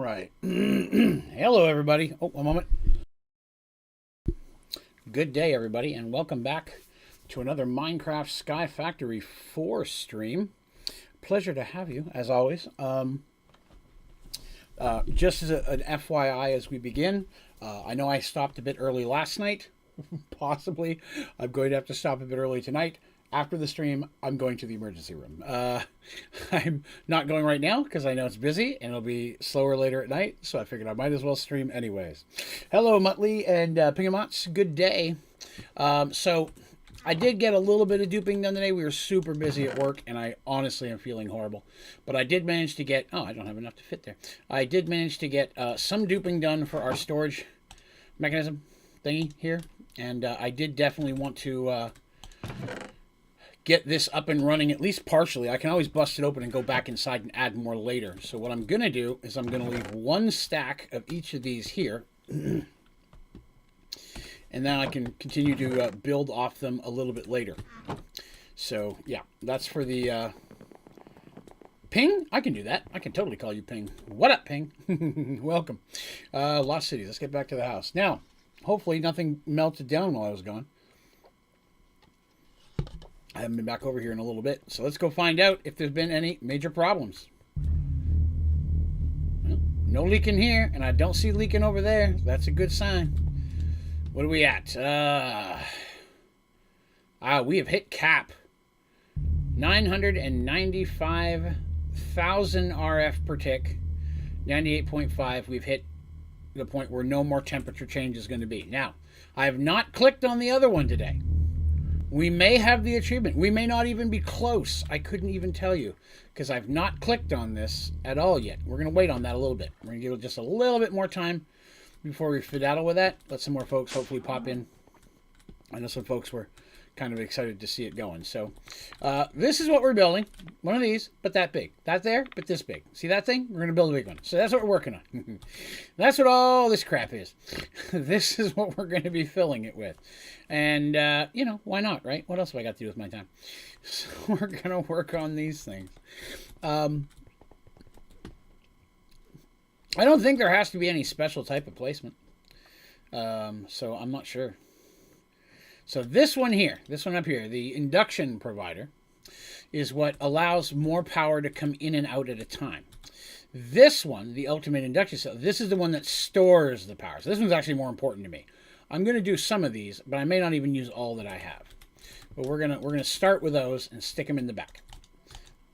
right. Hello, everybody. Oh, one moment. Good day, everybody, and welcome back to another Minecraft Sky Factory 4 stream. Pleasure to have you, as always. Just as an FYI as we begin, I know I stopped a bit early last night. Possibly. I'm going to have to stop a bit early tonight. After the stream, I'm going to the emergency room. I'm not going right now because I know it's busy and it'll be slower later at night, so I figured I might as well stream anyways. Hello, Muttley and Pingamots. Good day. So I did get a little bit of duping done today. We were super busy at work, and I honestly am feeling horrible. But I did manage to get... Oh, I don't have enough to fit there. I did manage to get some duping done for our storage mechanism thingy here. And I did definitely want to... get this up and running at least partially. I can always bust it open and go back inside and add more later. So what I'm going to do is I'm going to leave one stack of each of these here. And then I can continue to build off them a little bit later. So, yeah, that's for the... Ping? I can do that. I can totally call you Ping. What up, Ping? Welcome. Lost Cities. Let's get back to the house. Now, hopefully nothing melted down while I was gone. I haven't been back over here in a little bit, so let's go find out if there's been any major problems. Well, no leaking here, and I don't see leaking over there. That's a good sign. What are we at? We have hit cap. 995,000 RF per tick. 98.5. We've hit the point where no more temperature change is going to be. Now, I have not clicked on the other one today. We may have the achievement. We may not even be close. I couldn't even tell you because I've not clicked on this at all yet. We're going to wait on that a little bit. We're going to give it just a little bit more time before we fiddle with that. Let some more folks hopefully pop in. I know some folks were kind of excited to see it going. So this is what we're building. One of these, but that big. That there, but this big. See that thing? We're going to build a big one. So that's what we're working on. That's what all this crap is. This is what we're going to be filling it with. And, you know, why not, right? What else have I got to do with my time? So we're going to work on these things. I don't think there has to be any special type of placement. So I'm not sure. So this one here, this one up here, the induction provider, is what allows more power to come in and out at a time. This one, the ultimate induction cell, this is the one that stores the power. So this one's actually more important to me. I'm going to do some of these, but I may not even use all that I have. But we're gonna start with those and stick them in the back.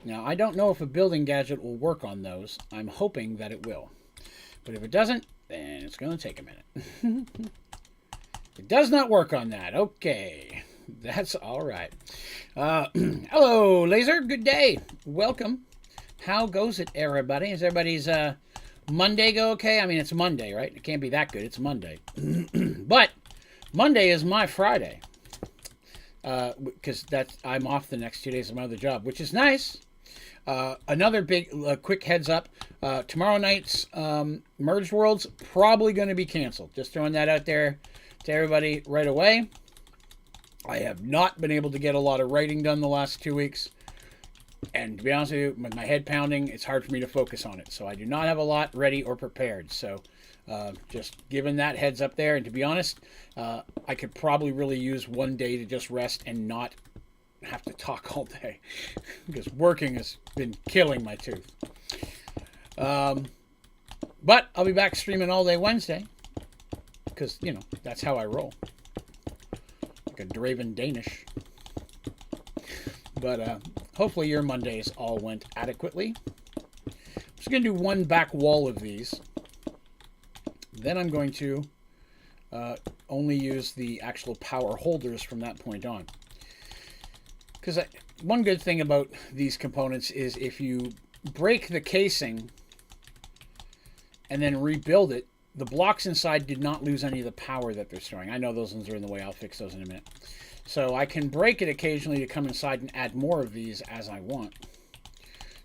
Now, I don't know if a building gadget will work on those. I'm hoping that it will. But if it doesn't, then it's going to take a minute. It does not work on that. Okay. That's all right. Hello, Laser. Good day. Welcome. How goes it, everybody? Is everybody's Monday go okay? I mean, it's Monday, right? It can't be that good. It's Monday. But Monday is my Friday. Because I'm off the next 2 days of my other job, which is nice. Another big, quick heads up. Tomorrow night's Merged World's probably going to be canceled. Just throwing that out there to everybody right away. I have not been able to get a lot of writing done the last 2 weeks. And to be honest with you, with my head pounding, it's hard for me to focus on it. So I do not have a lot ready or prepared. So just giving that heads up there. And to be honest, I could probably really use one day to just rest and not have to talk all day. Because working has been killing my tooth. But I'll be back streaming all day Wednesday. Because, you know, that's how I roll. Like a Draven Danish. But hopefully your Mondays all went adequately. I'm just going to do one back wall of these. Then I'm going to only use the actual power holders from that point on. Because one good thing about these components is if you break the casing and then rebuild it, the blocks inside did not lose any of the power that they're storing. I know those ones are in the way. I'll fix those in a minute. So I can break it occasionally to come inside and add more of these as I want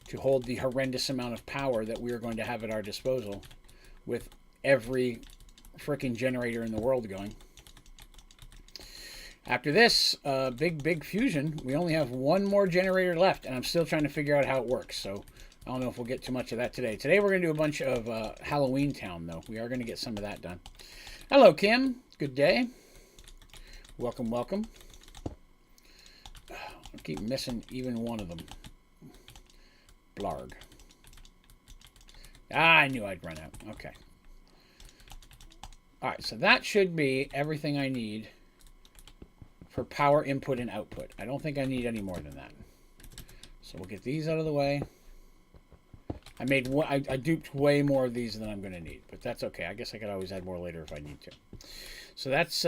to hold the horrendous amount of power that we are going to have at our disposal with every freaking generator in the world going. After this big fusion, we only have one more generator left, and I'm still trying to figure out how it works. So I don't know if we'll get too much of that today. Today we're going to do a bunch of Halloweentown, though. We are going to get some of that done. Hello, Kim. Good day. Welcome, welcome. I keep missing even one of them. Blarg. I knew I'd run out. Okay. Alright, so that should be everything I need for power input and output. I don't think I need any more than that. So we'll get these out of the way. I duped way more of these than I'm going to need, but that's okay. I guess I could always add more later if I need to. So that's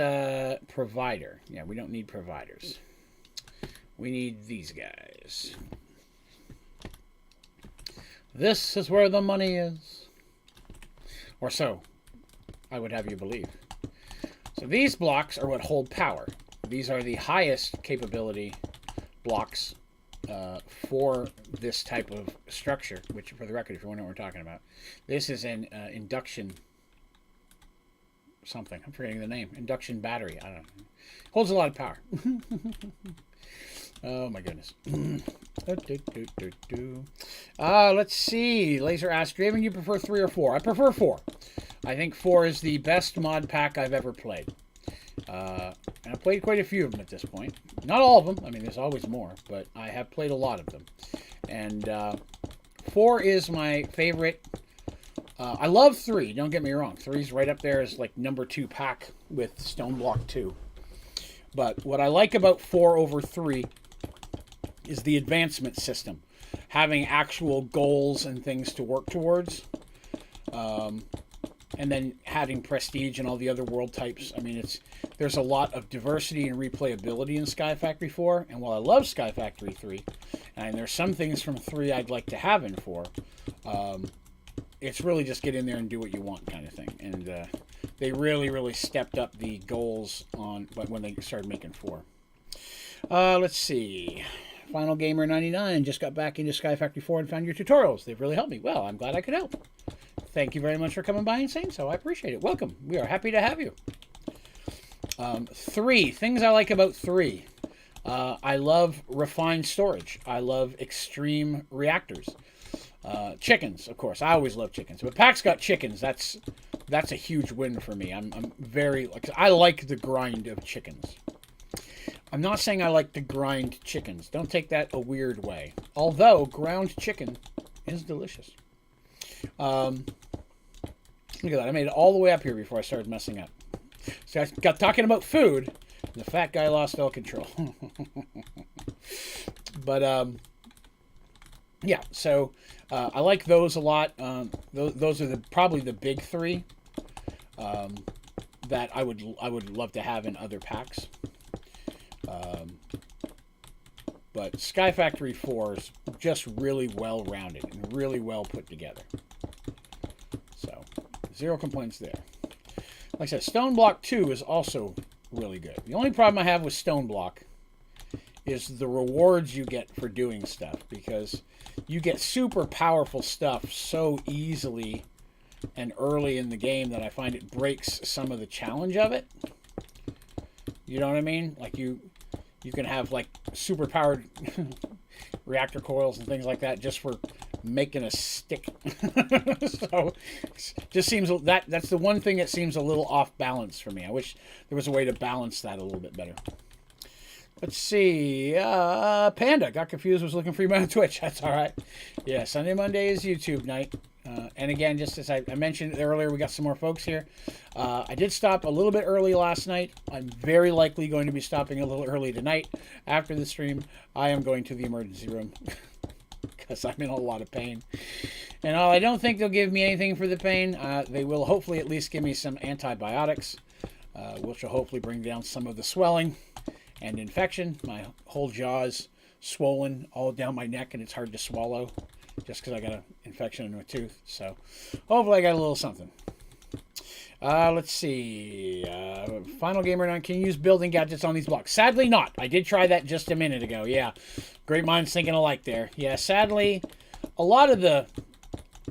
provider. Yeah, we don't need providers. We need these guys. This is where the money is. Or so I would have you believe. So these blocks are what hold power. These are the highest capability blocks for this type of structure, which, for the record, if you wonder what we're talking about, this is an induction something. I'm forgetting the name. Induction battery. I don't know. Holds a lot of power. Oh, my goodness. Let's see. Laser asked, Draven, you prefer 3 or 4? I prefer 4. I think 4 is the best mod pack I've ever played. And I've played quite a few of them at this point. Not all of them. I mean, there's always more. But I have played a lot of them. And 4 is my favorite. I love 3. Don't get me wrong. 3's right up there as like number 2 pack with Stone Block 2. But what I like about 4 over 3 is the advancement system. Having actual goals and things to work towards. And then having prestige and all the other world types. I mean, there's a lot of diversity and replayability in Sky Factory 4. And while I love Sky Factory 3, and there's some things from 3 I'd like to have in 4, it's really just get in there and do what you want kind of thing. And they really, really stepped up the goals when they started making 4. Let's see. Final Gamer 99 just got back into Sky Factory 4 and found your tutorials. They've really helped me. Well, I'm glad I could help. Thank you very much for coming by and saying so. I appreciate it. Welcome. We are happy to have you. 3. Things I like about 3. I love refined storage. I love extreme reactors. Chickens, of course. I always love chickens. But Pack's got chickens. That's a huge win for me. I like the grind of chickens. I'm not saying I like to grind chickens. Don't take that a weird way. Although ground chicken is delicious. Look at that. I made it all the way up here before I started messing up. So I got talking about food, and the fat guy lost all control. But, yeah, so I like those a lot. Those are probably the big 3 that I would love to have in other packs. But Sky Factory 4 is just really well-rounded and really well put together. So, 0 complaints there. Like I said, Stone Block 2 is also really good. The only problem I have with Stone Block is the rewards you get for doing stuff, because you get super powerful stuff so easily and early in the game that I find it breaks some of the challenge of it. You know what I mean? Like you can have like super powered reactor coils and things like that just for making a stick. So just seems that's the one thing that seems a little off balance for me. I wish there was a way to balance that a little bit better. Let's see. Panda got confused. Was looking for you on Twitch. That's all right. Yeah, Sunday, Monday is YouTube night. And again, just as I mentioned earlier, we got some more folks here. I did stop a little bit early last night. I'm very likely going to be stopping a little early tonight after the stream. I am going to the emergency room because I'm in a lot of pain. And I don't think they'll give me anything for the pain. They will hopefully at least give me some antibiotics, which will hopefully bring down some of the swelling and infection. My whole jaw's swollen all down my neck, and it's hard to swallow just because I got an infection in my tooth. So hopefully I got a little something. Let's see. Final Gamer 9, can you use building gadgets on these blocks? Sadly not. I did try that just a minute ago. Yeah, great minds thinking alike there. Yeah, sadly, a lot of the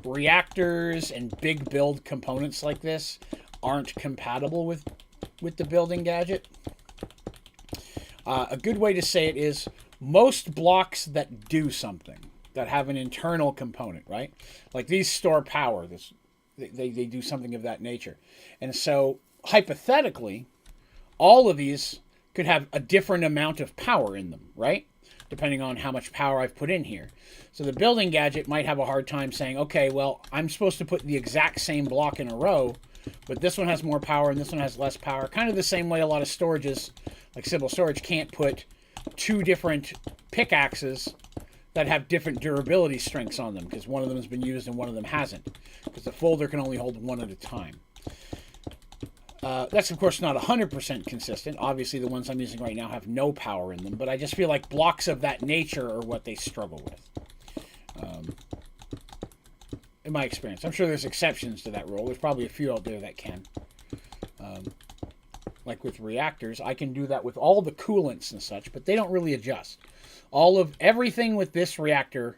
reactors and big build components like this aren't compatible with the building gadget. A good way to say it is most blocks that do something that have an internal component, right? Like these store power. They do something of that nature. And so, hypothetically, all of these could have a different amount of power in them, right? Depending on how much power I've put in here. So the building gadget might have a hard time saying, okay, well, I'm supposed to put the exact same block in a row, but this one has more power and this one has less power. Kind of the same way a lot of storages, like Sybil Storage, can't put two different pickaxes that have different durability strengths on them because one of them has been used and one of them hasn't, because the folder can only hold one at a time. That's, of course, not 100% consistent. Obviously, the ones I'm using right now have no power in them, but I just feel like blocks of that nature are what they struggle with. In my experience. I'm sure there's exceptions to that rule. There's probably a few out there that can. Like with reactors, I can do that with all the coolants and such, but they don't really adjust. Everything with this reactor,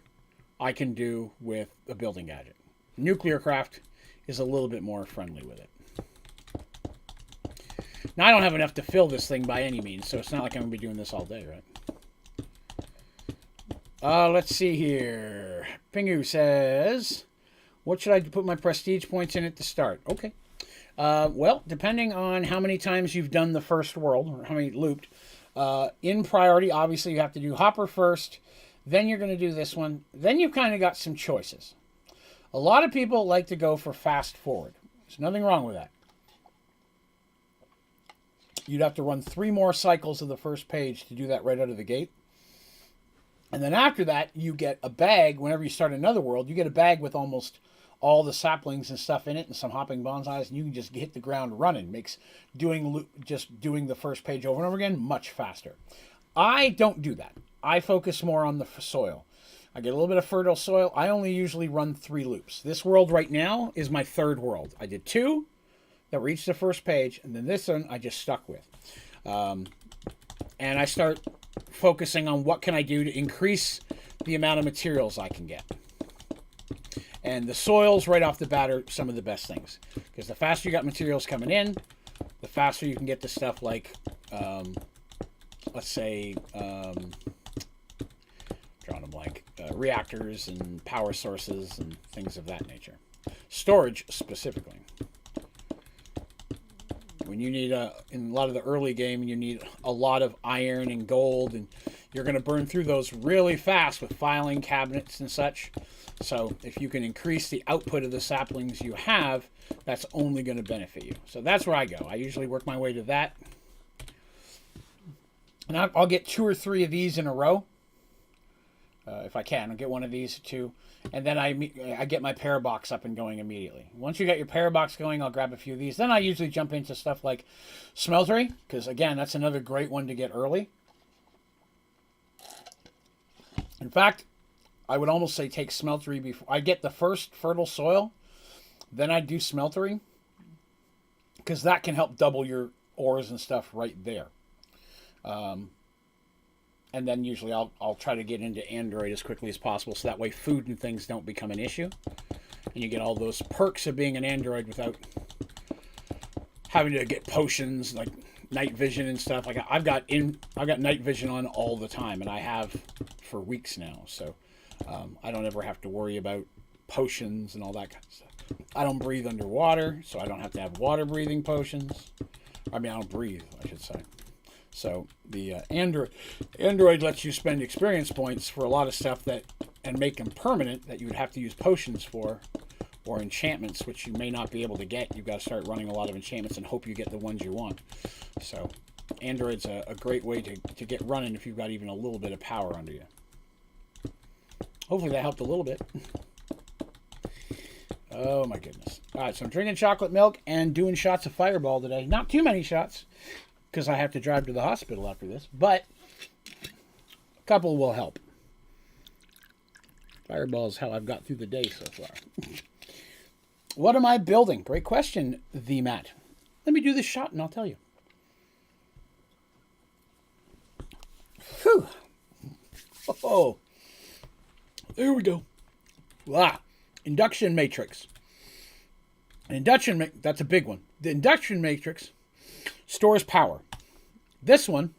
I can do with a building gadget. Nuclear craft is a little bit more friendly with it. Now, I don't have enough to fill this thing by any means, so it's not like I'm going to be doing this all day, right? Let's see here. Pingu says, what should I put my prestige points in at the start? Okay. Well, depending on how many times you've done the first world, or how many looped, in priority, obviously you have to do Hopper first, then you're going to do this one, then you've kind of got some choices. A lot of people like to go for fast forward. There's nothing wrong with that. You'd have to run 3 more cycles of the first page to do that right out of the gate. And then after that, you get a bag. Whenever you start another world, you get a bag with almost all the saplings and stuff in it and some hopping bonsais, and you can just hit the ground running. Makes just doing the first page over and over again much faster. I don't do that. I focus more on the soil. I get a little bit of fertile soil. I only usually run 3 loops. This world right now is my 3rd world. I did 2 that reached the first page, and then this one I just stuck with. And I start focusing on what can I do to increase the amount of materials I can get. And the soils right off the bat are some of the best things, because the faster you got materials coming in, the faster you can get to stuff like, let's say, drawing a blank, reactors and power sources and things of that nature. Storage specifically. When you need in a lot of the early game, you need a lot of iron and gold, and you're going to burn through those really fast with filing cabinets and such. So if you can increase the output of the saplings you have, that's only going to benefit you. So that's where I go. I usually work my way to that. And I'll get 2 or 3 of these in a row. If I can, I'll get one of these or 2. And then I get my parabox up and going immediately. Once you got your parabox going, I'll grab a few of these. Then I usually jump into stuff like smeltery, because again, that's another great one to get early. In fact, I would almost say take smeltery before I get the first fertile soil. Then I do smeltery, because that can help double your ores and stuff right there. And then usually I'll try to get into Android as quickly as possible, so that way food and things don't become an issue. And you get all those perks of being an Android without having to get potions like night vision and stuff. Like I've got night vision on all the time, and I have for weeks now. So I don't ever have to worry about potions and all that kind of stuff. I don't breathe underwater, so I don't have to have water breathing potions. I mean, I don't breathe, I should say. So the Android lets you spend experience points for a lot of stuff and make them permanent that you would have to use potions for, or enchantments, which you may not be able to get. You've got to start running a lot of enchantments and hope you get the ones you want. So Android's a great way to get running if you've got even a little bit of power under you. Hopefully that helped a little bit. Oh my goodness. All right, so I'm drinking chocolate milk and doing shots of Fireball today. Not too many shots, because I have to drive to the hospital after this, but a couple will help. Fireball is how I've got through the day so far. What am I building? Great question, the Matt. Let me do this shot and I'll tell you. Whew. Oh, there we go. Wow. Induction matrix. That's a big one. The induction matrix stores power. This one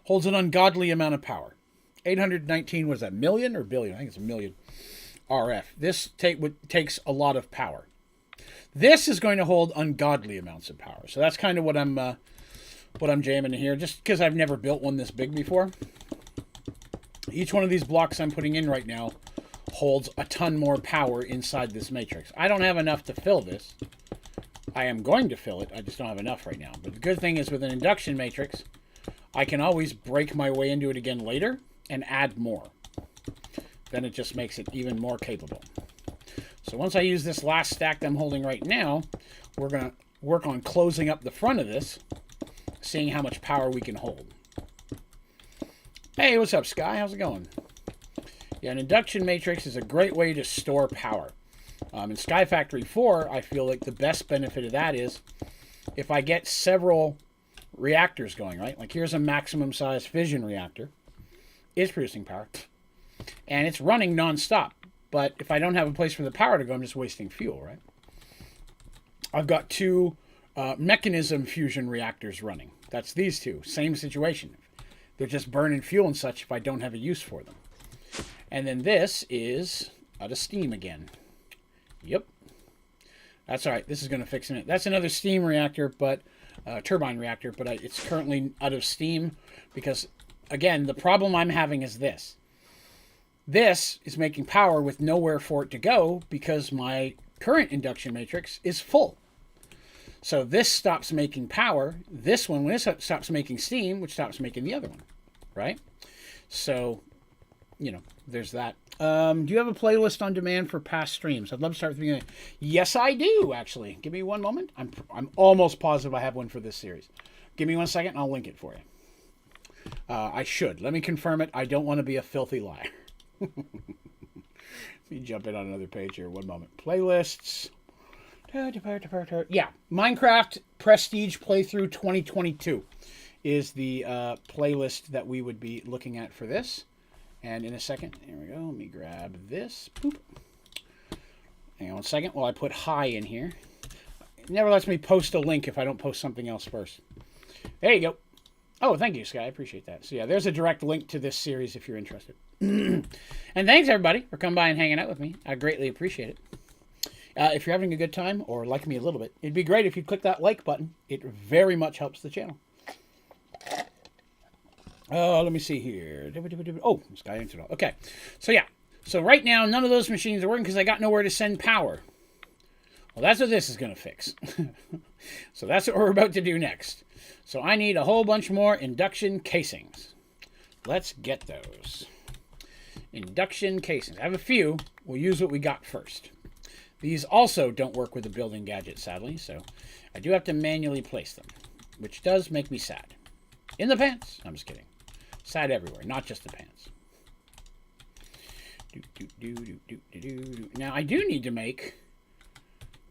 holds an ungodly amount of power. 819, was that million or billion? I think it's a million RF. This takes a lot of power. This is going to hold ungodly amounts of power. So that's kind of what I'm jamming in here, just because I've never built one this big before. Each one of these blocks I'm putting in right now holds a ton more power inside this matrix. I don't have enough to fill this. I am going to fill it. I just don't have enough right now. But the good thing is with an induction matrix, I can always break my way into it again later and add more. Then it just makes it even more capable. So once I use this last stack that I'm holding right now, we're going to work on closing up the front of this, seeing how much power we can hold. Hey, what's up, Sky? How's it going? Yeah, an induction matrix is a great way to store power. In Sky Factory 4, I feel like the best benefit of that is if I get several reactors going, right? Like here's a maximum size fission reactor. It's producing power. And it's running nonstop. But if I don't have a place for the power to go, I'm just wasting fuel, right? I've got two mechanism fusion reactors running. That's these two. Same situation. They're just burning fuel and such if I don't have a use for them. And then this is out of steam again. Yep. That's all right. This is going to fix it. That's another steam reactor, but turbine reactor, but it's currently out of steam because, again, the problem I'm having is this. This is making power with nowhere for it to go because my current induction matrix is full. So this stops making power. This one, when this stops making steam, which stops making the other one, right? So, you know, there's that. Do you have a playlist on demand for past streams? I'd love to start with the beginning. Yes, I do, actually. Give me one moment. I'm almost positive I have one for this series. Give me 1 second and I'll link it for you. I should. Let me confirm it. I don't want to be a filthy liar. Let me jump in on another page here. 1 moment. Playlists. Yeah. Minecraft Prestige Playthrough 2022 is the playlist that we would be looking at for this. And in a second, here we go. Let me grab this. Boop. Hang on 1 second while I put hi in here. It never lets me post a link if I don't post something else first. There you go. Oh, thank you, Sky. I appreciate that. So yeah, there's a direct link to this series if you're interested. And thanks, everybody, for coming by and hanging out with me. I greatly appreciate it. If you're having a good time or like me a little bit, it'd be great if you'd click that like button. It very much helps the channel. Let me see here. Oh, Sky answered all. Okay. So yeah. So right now, none of those machines are working because I got nowhere to send power. Well, that's what this is going to fix. So that's what we're about to do next. So I need a whole bunch more induction casings. Let's get those. Induction casings. I have a few. We'll use what we got first. These also don't work with the building gadget, sadly, so I do have to manually place them, which does make me sad. In the pants. I'm just kidding. Sad everywhere, not just the pants. Now, I do need to make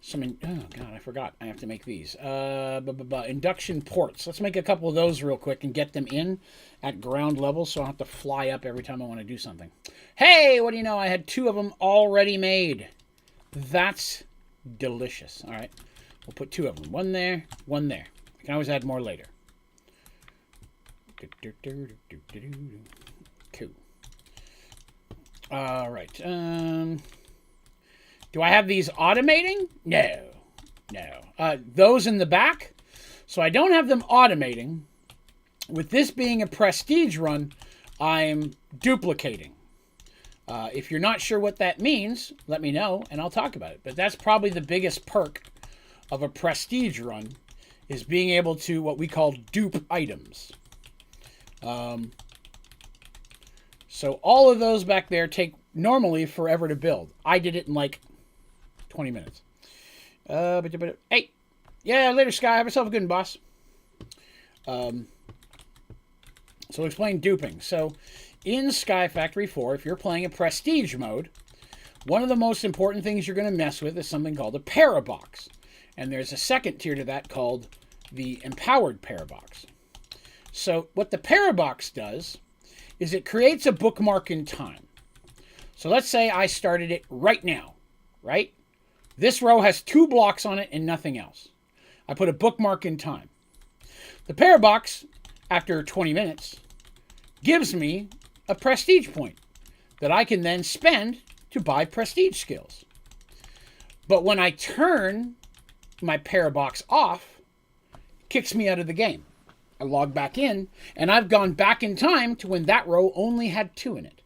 some... Oh, God, I forgot. I have to make these. Induction ports. Let's make a couple of those real quick and get them in at ground level so I don't have to fly up every time I want to do something. Hey, what do you know? I had 2 of them already made. That's delicious. All right. We'll put 2 of them. 1 there, 1 there. I can always add more later. Cool. All right. Do I have these automating? No. No. Those in the back. So I don't have them automating. With this being a prestige run, I'm duplicating. If you're not sure what that means, let me know and I'll talk about it. But that's probably the biggest perk of a prestige run is being able to what we call dupe items. So all of those back there take normally forever to build. I did it in like 20 minutes. Hey, yeah, later, Sky. Have yourself a good one, boss. So we'll explain duping. So in Sky Factory 4, if you're playing a prestige mode, one of the most important things you're going to mess with is something called a parabox. And there's a second tier to that called the empowered parabox. So what the parabox does is it creates a bookmark in time. So let's say I started it right now, right? This row has 2 blocks on it and nothing else. I put a bookmark in time. The parabox, after 20 minutes, gives me a prestige point that I can then spend to buy prestige skills. But when I turn my parabox off, it kicks me out of the game. I log back in, and I've gone back in time to when that row only had 2 in it.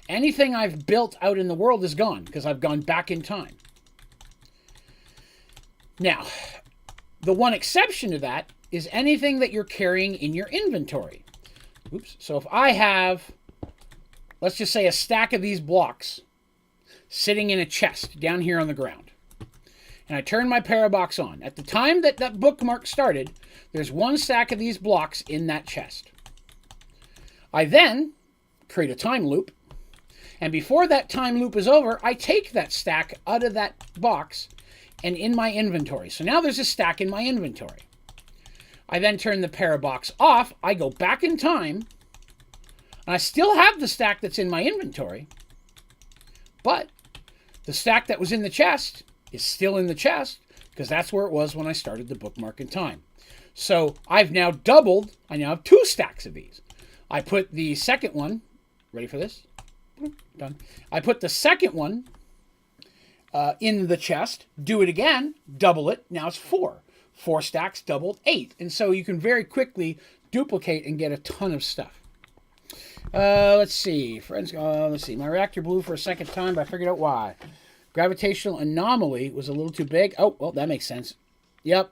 Anything I've built out in the world is gone because I've gone back in time. Now, the one exception to that is anything that you're carrying in your inventory. Oops. So if I have, let's just say, a stack of these blocks sitting in a chest down here on the ground, and I turn my parabox on. At the time that that bookmark started, there's 1 stack of these blocks in that chest. I then create a time loop, and before that time loop is over, I take that stack out of that box and in my inventory. So now there's a stack in my inventory. I then turn the parabox off, I go back in time, and I still have the stack that's in my inventory, but the stack that was in the chest is still in the chest because that's where it was when I started the bookmark in time. So I've now doubled. I now have 2 stacks of these. I put the second one, ready for this? Done. I put the second one in the chest, do it again, double it. Now it's 4. 4 stacks doubled, 8. And so you can very quickly duplicate and get a ton of stuff. Let's see. Friends, let's see. My reactor blew for a second time, but I figured out why. Gravitational anomaly was a little too big. Oh, well, that makes sense. Yep.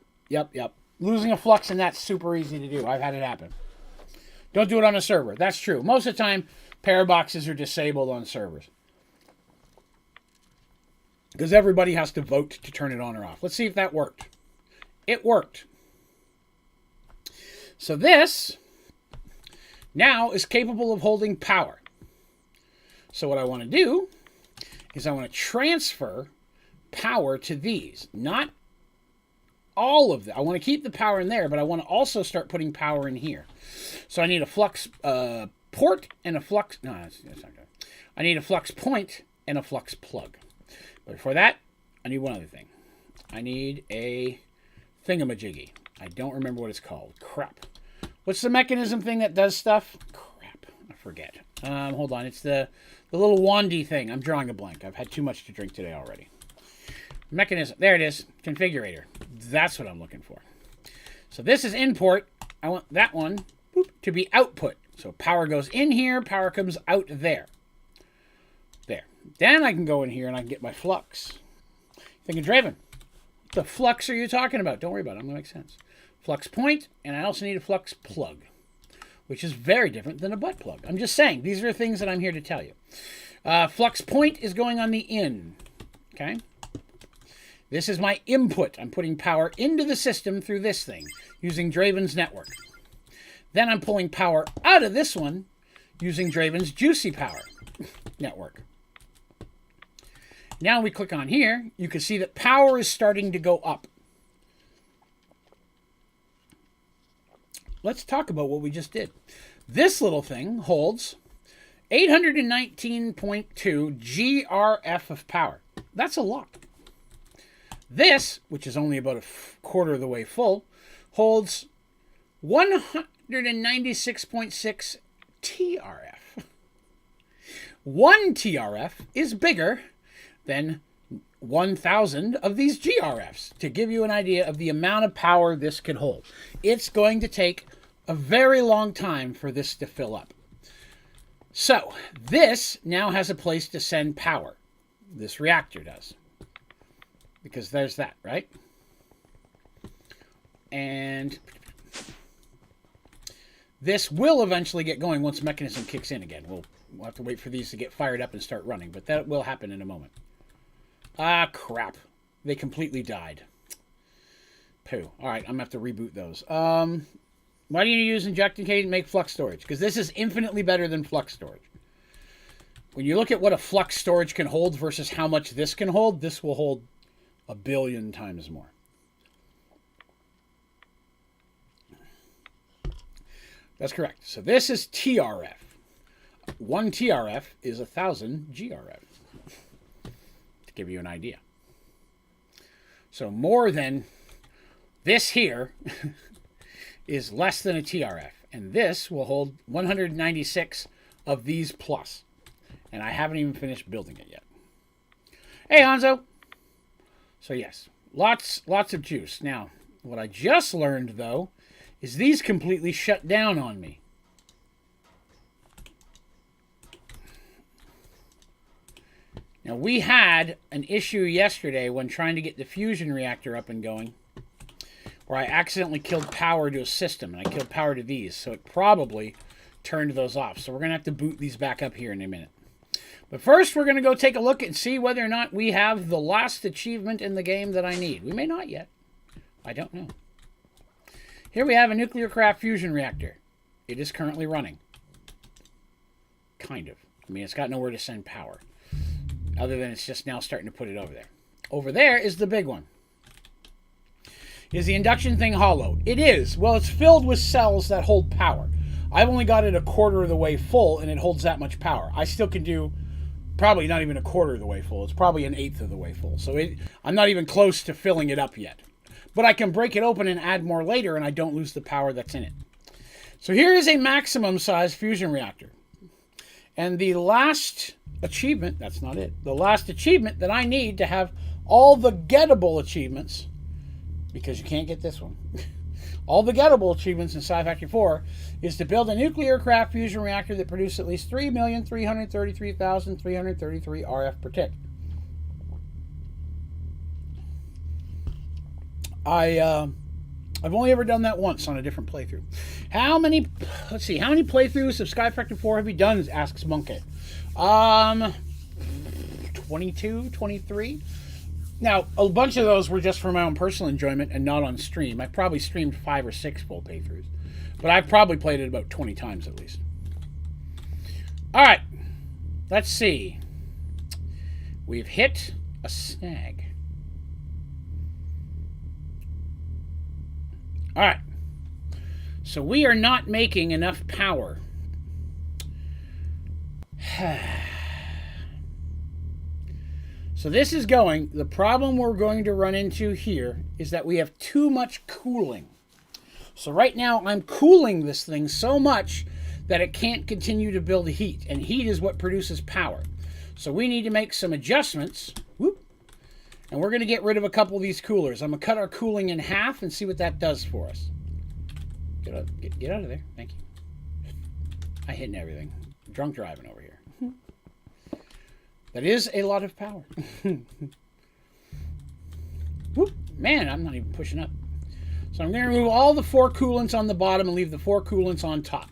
Losing a flux in that's super easy to do. I've had it happen. Don't do it on a server. That's true. Most of the time, paraboxes are disabled on servers, because everybody has to vote to turn it on or off. Let's see if that worked. It worked. So this now is capable of holding power. So what I want to do is I want to transfer power to these. Not all of them. I want to keep the power in there, but I want to also start putting power in here. So I need a flux port and a flux... No, that's not good. I need a flux point and a flux plug. But for that, I need one other thing. I need a thingamajiggy. I don't remember what it's called. Crap. What's the mechanism thing that does stuff? Crap. I forget. Hold on. It's the little wandy thing. I'm drawing a blank. I've had too much to drink today already. Mechanism. There it is. Configurator. That's what I'm looking for. So this is import. I want that one to be output. So power goes in here. Power comes out there. There. Then I can go in here and I can get my flux. Thinking, Draven, what the flux are you talking about? Don't worry about it. I'm going to make sense. Flux point, and I also need a flux plug, which is very different than a butt plug. I'm just saying, these are things that I'm here to tell you. Flux point is going on the in. Okay? This is my input. I'm putting power into the system through this thing using Draven's network. Then I'm pulling power out of this one using Draven's juicy power network. Now we click on here, you can see that power is starting to go up. Let's talk about what we just did. This little thing holds 819.2 GRF of power. That's a lot. This, which is only about a quarter of the way full, holds 196.6 TRF. 1 TRF is bigger than 1,000 of these GRFs, to give you an idea of the amount of power this can hold. It's going to take a very long time for this to fill up. So this now has a place to send power. This reactor does. Because there's that, right? And this will eventually get going once mechanism kicks in again. We'll have to wait for these to get fired up and start running, but that will happen in a moment. Ah, crap. They completely died. Pooh. All right, I'm going to have to reboot those. Why do you use injecting cage and make flux storage? Because this is infinitely better than flux storage. When you look at what a flux storage can hold versus how much this can hold, this will hold 1 billion times more. That's correct. So this is TRF. 1 TRF is 1,000 GRF. To give you an idea. So more than this here is less than a TRF. And this will hold 196 of these plus. And I haven't even finished building it yet. Hey, Hanzo. So yes, lots of juice. Now, what I just learned, though, is these completely shut down on me. Now, we had an issue yesterday when trying to get the fusion reactor up and going, where I accidentally killed power to a system, and I killed power to these, so it probably turned those off. So we're going to have to boot these back up here in a minute. But first, we're going to go take a look and see whether or not we have the last achievement in the game that I need. We may not yet. I don't know. Here we have a nuclear craft fusion reactor. It is currently running. Kind of. I mean, it's got nowhere to send power, other than it's just now starting to put it over there. Over there is the big one. Is the induction thing hollow? It is. Well, it's filled with cells that hold power. I've only got it a quarter of the way full, and it holds that much power. I still can do probably not even a quarter of the way full. It's probably an eighth of the way full. So I'm not even close to filling it up yet. But I can break it open and add more later, and I don't lose the power that's in it. So here is a maximum size fusion reactor. And the last achievement, that's not it, the last achievement that I need to have all the gettable achievements, because you can't get this one, all the gettable achievements in Sci Factory 4 is to build a nuclear craft fusion reactor that produces at least 3,333,333 RF per tick. I've only ever done that once on a different playthrough. How many playthroughs of Sci Factory 4 have you done? Asks Monkey. 22, 23. Now, a bunch of those were just for my own personal enjoyment and not on stream. I probably streamed 5 or 6 full playthroughs. But I've probably played it about 20 times at least. Alright. Let's see. We've hit a snag. Alright. So we are not making enough power. So this is going, the problem we're going to run into here is that we have too much cooling. So right now I'm cooling this thing so much that it can't continue to build heat, and heat is what produces power. So we need to make some adjustments. Whoop. And we're going to get rid of a couple of these coolers. I'm going to cut our cooling in half and see what that does for us. Get out of there. Thank you. I hitting everything. Drunk driving over here. That is a lot of power. Whoop. Man, I'm not even pushing up. So I'm going to remove all the 4 coolants on the bottom and leave the 4 coolants on top.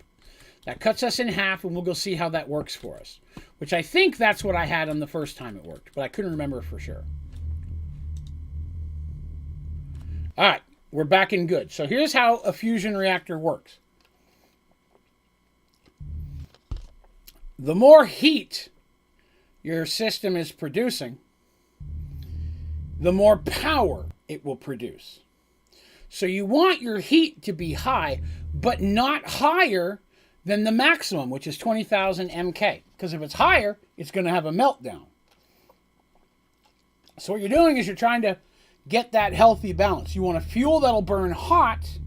That cuts us in half, and we'll go see how that works for us. Which I think that's what I had on the first time it worked, but I couldn't remember for sure. Alright, we're back in good. So here's how a fusion reactor works. The more heat your system is producing, the more power it will produce. So you want your heat to be high, but not higher than the maximum, which is 20,000 MK. Because if it's higher, it's going to have a meltdown. So what you're doing is you're trying to get that healthy balance. You want a fuel that'll burn hot,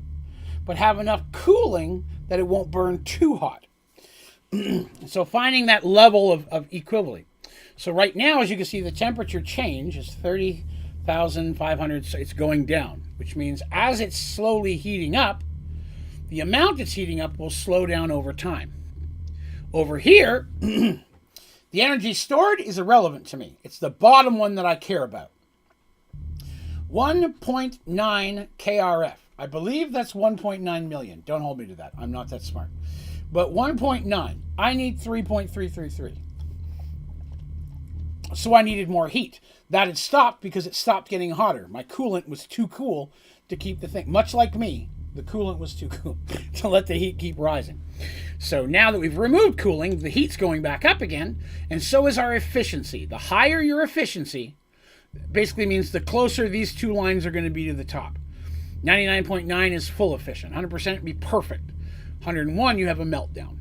but have enough cooling that it won't burn too hot. So finding that level of equilibrium. So right now, as you can see, the temperature change is 30,500. So it's going down, which means as it's slowly heating up, the amount it's heating up will slow down over time. Over here, the energy stored is irrelevant to me. It's the bottom one that I care about. 1.9 KRF. I believe that's 1.9 million. Don't hold me to that. I'm not that smart. But 1.9. I need 3.333. So I needed more heat. That had stopped because it stopped getting hotter. My coolant was too cool to keep the thing. Much like me, the coolant was too cool to let the heat keep rising. So now that we've removed cooling, the heat's going back up again, and so is our efficiency. The higher your efficiency basically means the closer these two lines are going to be to the top. 99.9 is full efficient. 100% would be perfect. 101, you have a meltdown.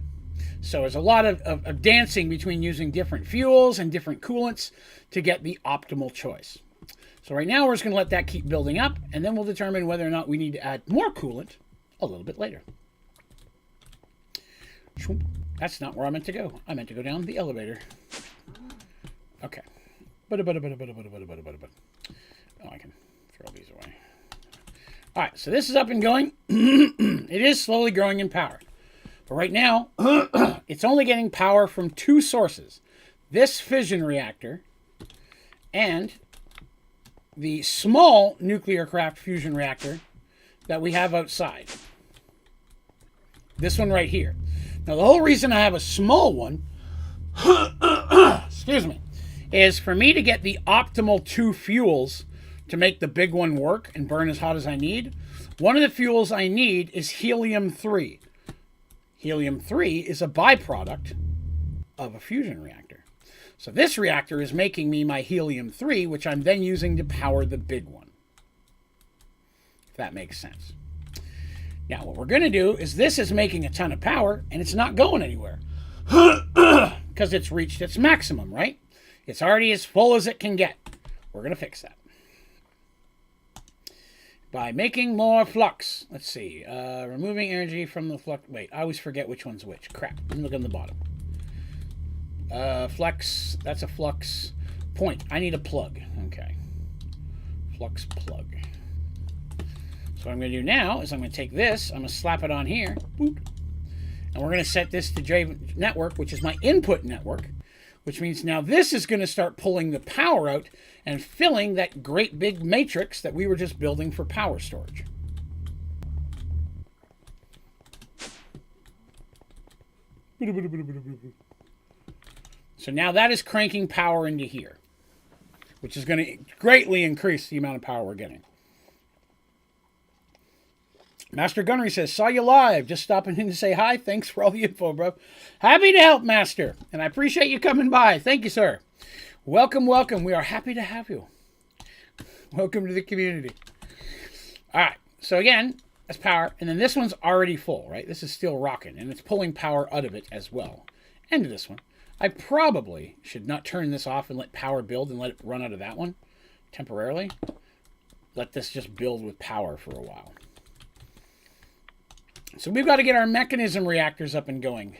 So there's a lot of dancing between using different fuels and different coolants to get the optimal choice. So right now we're just going to let that keep building up, and then we'll determine whether or not we need to add more coolant a little bit later. That's not where I meant to go. I meant to go down the elevator. Okay. Oh, I can throw these away. All right, so this is up and going. It is slowly growing in power. But right now, it's only getting power from two sources. This fission reactor and the small nuclear craft fusion reactor that we have outside. This one right here. Now, the whole reason I have a small one, excuse me, is for me to get the optimal two fuels to make the big one work and burn as hot as I need. One of the fuels I need is helium-3. Helium-3 is a byproduct of a fusion reactor. So this reactor is making me my helium-3, which I'm then using to power the big one. If that makes sense. Now, what we're going to do is this is making a ton of power, and it's not going anywhere. Because it's reached its maximum, right? It's already as full as it can get. We're going to fix that. By making more flux. Let's see. Removing energy from the flux. Wait, I always forget which one's which. Crap. Let me look on the bottom. Flux. That's a flux point. I need a plug. Okay. Flux plug. So what I'm going to do now is I'm going to take this. I'm going to slap it on here. Boop. And we're going to set this to Draven network, which is my input network. Which means now this is going to start pulling the power out and filling that great big matrix that we were just building for power storage. So now that is cranking power into here, which is going to greatly increase the amount of power we're getting. Master Gunnery says, saw you live. Just stopping in to say hi. Thanks for all the info, bro. Happy to help, Master. And I appreciate you coming by. Thank you, sir. Welcome, welcome. We are happy to have you. Welcome to the community. All right. So again, that's power. And then this one's already full, right? This is still rocking. And it's pulling power out of it as well. And to this one. I probably should not turn this off and let power build and let it run out of that one temporarily. Let this just build with power for a while. So we've got to get our mechanism reactors up and going.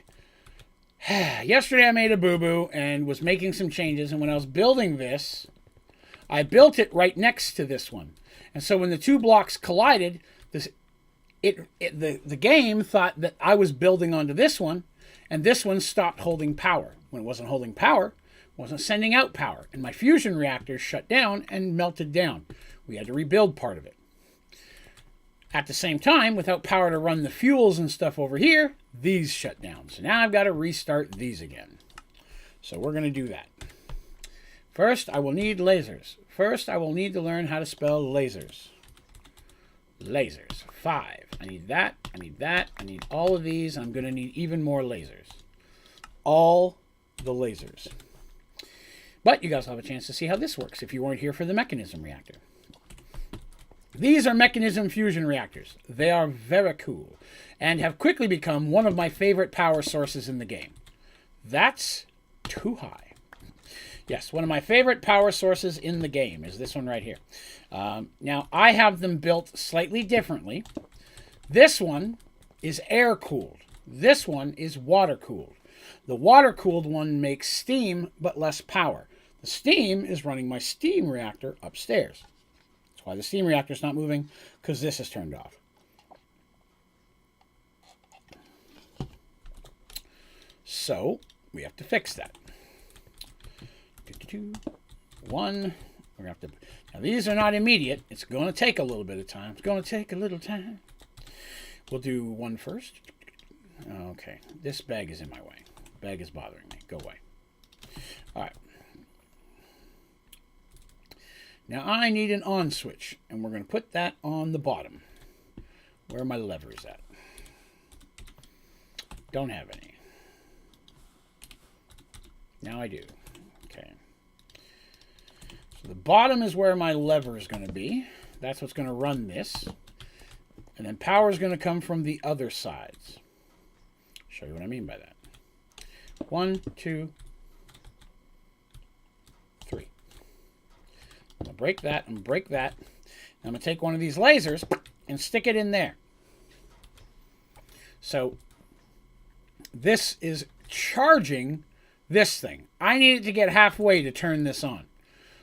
Yesterday I made a boo-boo and was making some changes. And when I was building this, I built it right next to this one. And so when the two blocks collided, the game thought that I was building onto this one. And this one stopped holding power. When it wasn't holding power, it wasn't sending out power. And my fusion reactors shut down and melted down. We had to rebuild part of it. At the same time, without power to run the fuels and stuff over here, these shut down. So now I've got to restart these again. So we're going to do that. First, I will need lasers. First, I will need to learn how to spell lasers. Lasers. 5. I need that. I need that. I need all of these. I'm going to need even more lasers. All the lasers. But you guys will have a chance to see how this works if you weren't here for the mechanism reactor. These are mechanism fusion reactors. They are very cool and have quickly become one of my favorite power sources in the game. That's too high. Yes, one of my favorite power sources in the game is this one right here. Now, I have them built slightly differently. This one is air-cooled. This one is water-cooled. The water-cooled one makes steam, but less power. The steam is running my steam reactor upstairs. That's why the steam reactor is not moving, because this is turned off. So, we have to fix that. 1. We're going to have to... Now, these are not immediate. It's going to take a little bit of time. It's going to take a little time. We'll do 1 first. Okay. This bag is in my way. Bag is bothering me. Go away. All right. Now, I need an on switch, and we're going to put that on the bottom. Where are my levers at? Don't have any. Now I do. Okay. So the bottom is where my lever is going to be. That's what's going to run this. And then power is going to come from the other sides. Show you what I mean by that. 1, 2, 3. I'm going to break that and break that. I'm going to take one of these lasers and stick it in there. So this is charging this thing. I need it to get halfway to turn this on.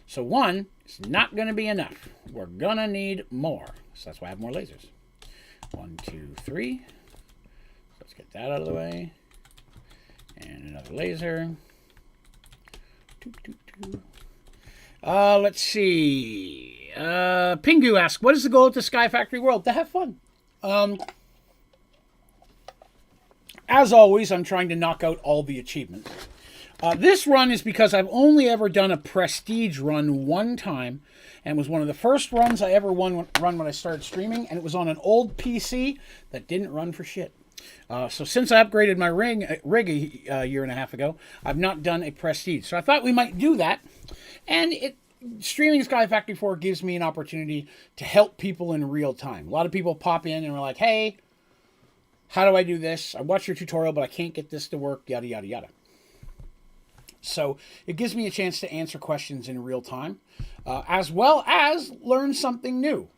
So 1 is not going to be enough. We're going to need more. So that's why I have more lasers. 1, 2, 3. Let's get that out of the way. And another laser. Let's see. Pingu asks, what is the goal of the Sky Factory world? To have fun. As always, I'm trying to knock out all the achievements. This run is because I've only ever done a prestige run one time, and it was one of the first runs I ever run when I started streaming, and it was on an old PC that didn't run for shit. So since I upgraded my rig a year and a half ago, I've not done a prestige. So I thought we might do that, and streaming Sky Factory 4 gives me an opportunity to help people in real time. A lot of people pop in and are like, hey, how do I do this? I watched your tutorial, but I can't get this to work, yada, yada, yada. So it gives me a chance to answer questions in real time, as well as learn something new.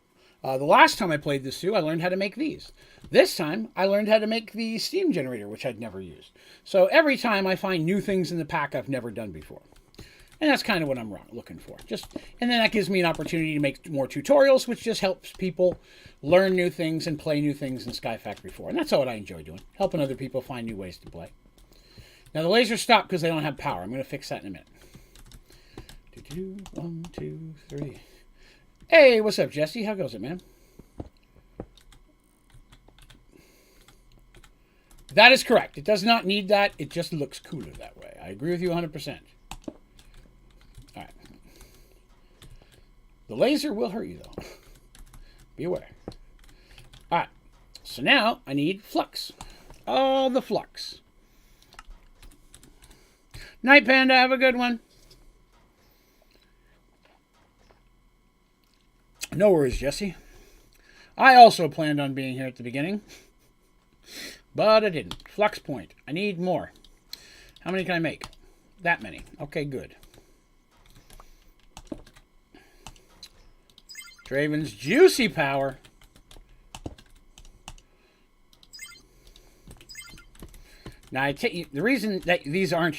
The last time I played this too, I learned how to make these. This time, I learned how to make the steam generator, which I'd never used. So every time I find new things in the pack I've never done before. And that's kind of what I'm looking for. And then that gives me an opportunity to make more tutorials, which just helps people learn new things and play new things in Sky Factory 4. And that's what I enjoy doing, helping other people find new ways to play. Now the lasers stopped because they don't have power. I'm going to fix that in a minute. 1, 2, 3. Hey, what's up, Jesse? How goes it, man? That is correct. It does not need that. It just looks cooler that way. I agree with you 100%. All right. The laser will hurt you, though. Be aware. All right. So now I need flux. Oh, the flux. Night, Panda. Have a good one. No worries, Jesse. I also planned on being here at the beginning, but I didn't. Flux point. I need more. How many can I make? That many. Okay, good. Draven's juicy power. Now, the reason that these weren't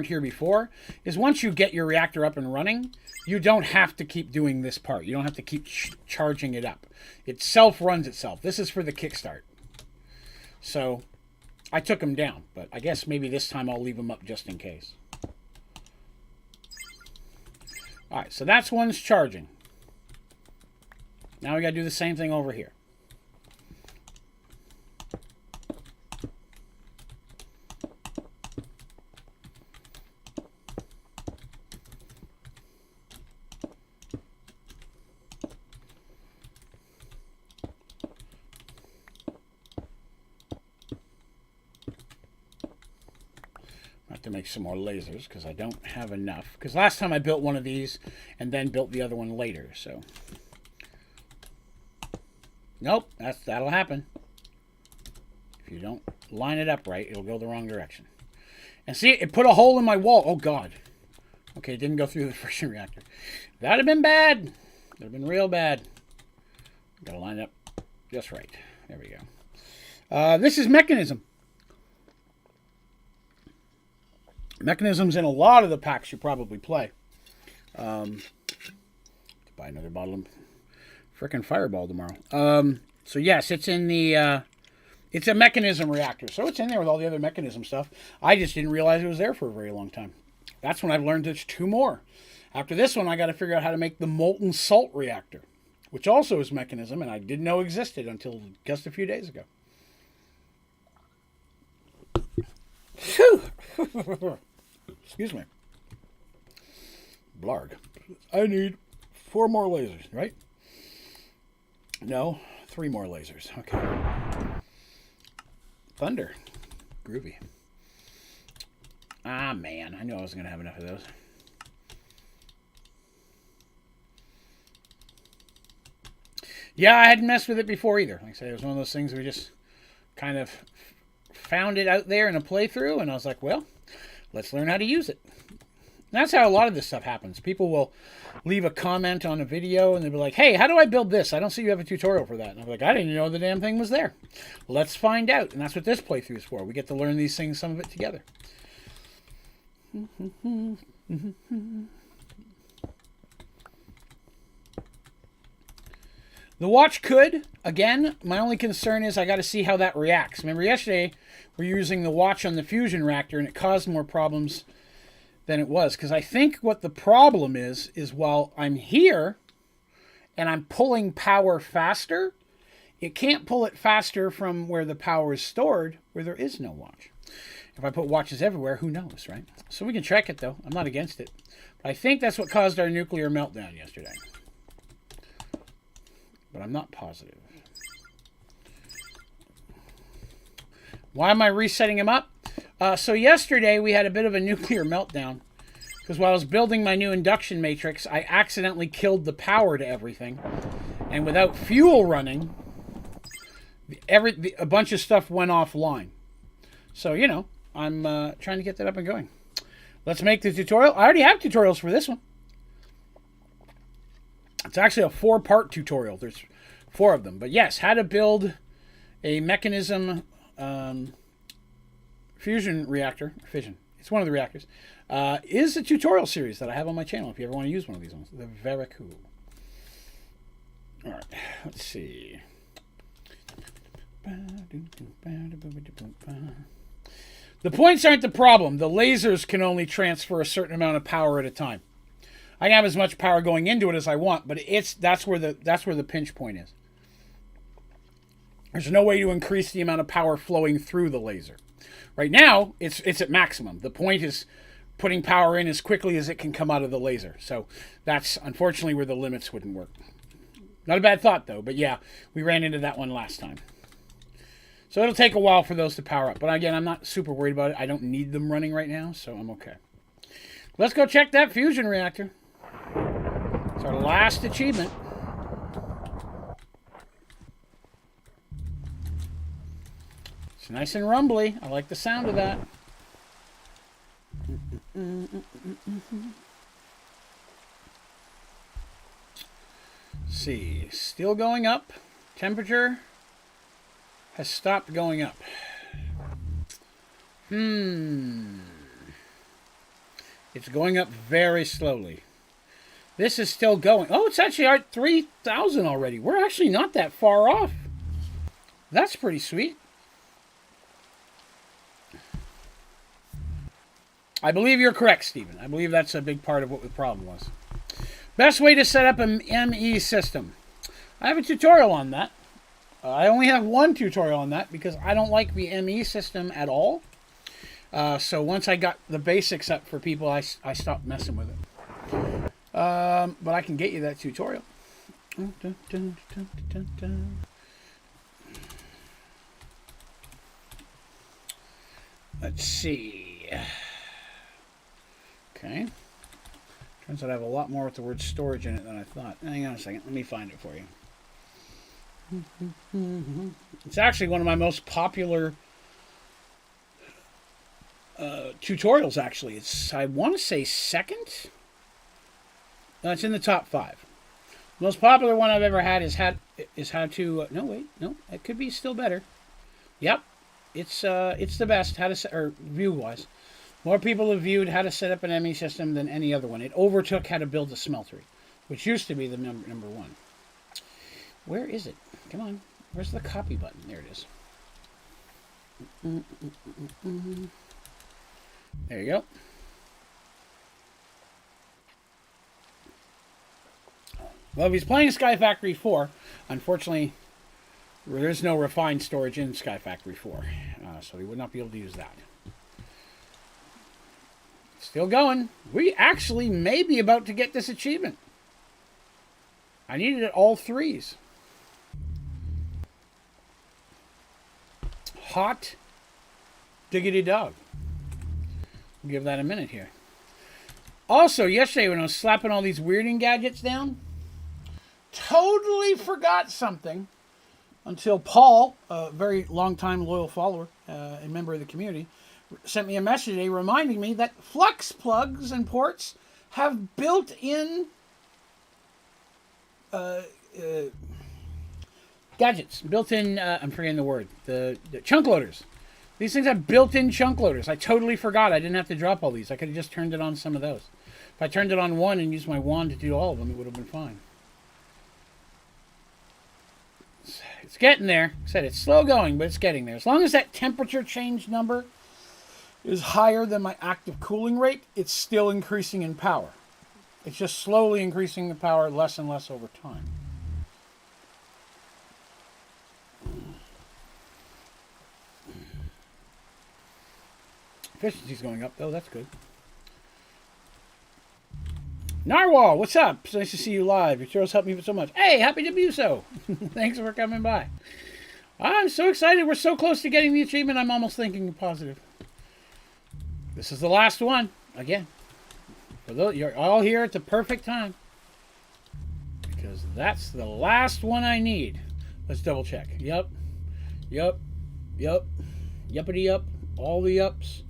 here before is once you get your reactor up and running, you don't have to keep doing this part. You don't have to keep charging it up. It self-runs itself. This is for the kickstart. So, I took them down, but I guess maybe this time I'll leave them up just in case. Alright, so that's one's charging. Now we gotta do the same thing over here. To make some more lasers because I don't have enough. Because last time I built one of these and then built the other one later. So, nope, that'll happen. If you don't line it up right, it'll go the wrong direction. And see, it put a hole in my wall. Oh God. Okay, it didn't go through the friction reactor. That'd have been bad. That'd have been real bad. Gotta line it up just right. There we go. This is mechanism. Mechanisms in a lot of the packs you probably play. Buy another bottle of frickin' Fireball tomorrow. So yes, it's in the it's a mechanism reactor, so it's in there with all the other mechanism stuff. I just didn't realize it was there for a very long time. That's when I've learned there's 2 more. After this one, I got to figure out how to make the molten salt reactor, which also is mechanism, and I didn't know existed until just a few days ago. Phew. Excuse me. Blarg. I need 4 more lasers, right? No, 3 more lasers. Okay. Thunder. Groovy. Ah, man. I knew I wasn't going to have enough of those. Yeah, I hadn't messed with it before either. Like I said, it was one of those things we just kind of found it out there in a playthrough, and I was like, well, let's learn how to use it. And that's how a lot of this stuff happens. People will leave a comment on a video and they'll be like, hey, how do I build this? I don't see you have a tutorial for that. And I'm like, I didn't know the damn thing was there. Let's find out. And that's what this playthrough is for. We get to learn these things, some of it together. The watch could. Again, my only concern is I got to see how that reacts. Remember yesterday we were using the watch on the fusion reactor and it caused more problems than it was. Because I think what the problem is while I'm here and I'm pulling power faster, it can't pull it faster from where the power is stored, where there is no watch. If I put watches everywhere, who knows, right? So we can check it, though. I'm not against it. But I think that's what caused our nuclear meltdown yesterday. But I'm not positive. Why am I resetting him up? So yesterday we had a bit of a nuclear meltdown. Because while I was building my new induction matrix, I accidentally killed the power to everything. And without fuel running, a bunch of stuff went offline. So, you know, I'm trying to get that up and going. Let's make the tutorial. I already have tutorials for this one. It's actually a 4-part tutorial. There's 4 of them. But yes, how to build a mechanism fusion reactor. Fission. It's one of the reactors. Is a tutorial series that I have on my channel if you ever want to use one of these ones. They're very cool. All right. Let's see. The points aren't the problem. The lasers can only transfer a certain amount of power at a time. I can have as much power going into it as I want, but that's where the pinch point is. There's no way to increase the amount of power flowing through the laser. Right now, it's at maximum. The point is putting power in as quickly as it can come out of the laser. So that's unfortunately where the limits wouldn't work. Not a bad thought though, but yeah, we ran into that one last time. So it'll take a while for those to power up. But again, I'm not super worried about it. I don't need them running right now, so I'm okay. Let's go check that fusion reactor. It's our last achievement. It's nice and rumbly. I like the sound of that. See, still going up. Temperature has stopped going up. It's going up very slowly. This is still going. Oh, it's actually at 3,000 already. We're actually not that far off. That's pretty sweet. I believe you're correct, Stephen. I believe that's a big part of what the problem was. Best way to set up an ME system. I have a tutorial on that. I only have one tutorial on that because I don't like the ME system at all. So once I got the basics up for people, I stopped messing with it. But I can get you that tutorial. Let's see. Okay. Turns out I have a lot more with the word storage in it than I thought. Hang on a second. Let me find it for you. It's actually one of my most popular tutorials, actually. It's, I want to say, second? No, it's in the top 5. The most popular one I've ever had is how to... no, wait. No, it could be still better. Yep. It's the best, how to set, or view-wise. More people have viewed how to set up an ME system than any other one. It overtook how to build a smeltery, which used to be the number 1. Where is it? Come on. Where's the copy button? There it is. There you go. Well, if he's playing Sky Factory 4, unfortunately, there is no refined storage in Sky Factory 4, so he would not be able to use that. Still going. We actually may be about to get this achievement. I needed it all 3s. Hot diggity dog. We'll give that a minute here. Also, yesterday when I was slapping all these weirding gadgets down, totally forgot something until Paul, a very long-time loyal follower and member of the community, sent me a message today reminding me that flux plugs and ports have built-in gadgets, built-in, I'm forgetting the word, the chunk loaders. These things have built-in chunk loaders. I totally forgot. I didn't have to drop all these. I could have just turned it on some of those. If I turned it on one and used my wand to do all of them, it would have been fine. It's getting there. I said it's slow going, but it's getting there. As long as that temperature change number is higher than my active cooling rate, it's still increasing in power. It's just slowly increasing the power less and less over time. Efficiency's going up, though. That's good. Narwhal, what's up? It's nice to see you live. Your shows help me so much. Hey, happy to be so. Thanks for coming by. I'm so excited. We're so close to getting the achievement. I'm almost thinking positive. This is the last one. Again. You're all here at the perfect time. Because that's the last one I need. Let's double check. Yup. Yup. Yup. Yuppity yup. All the yups.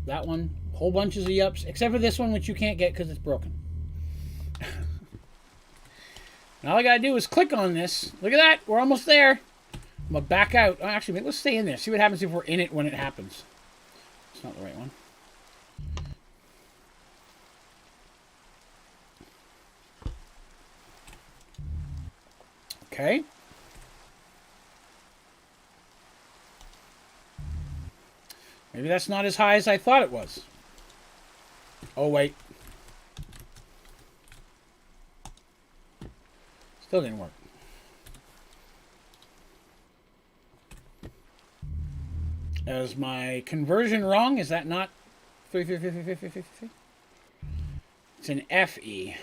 That one. Whole bunches of yups. Except for this one, which you can't get because it's broken. And all I gotta do is click on this. Look at that. We're almost there. I'm gonna back out. Oh, actually, let's stay in there. See what happens if we're in it when it happens. It's not the right one. Okay. Maybe that's not as high as I thought it was. Oh, wait. Still didn't work. Is my conversion wrong? Is that not 3? It's an FE.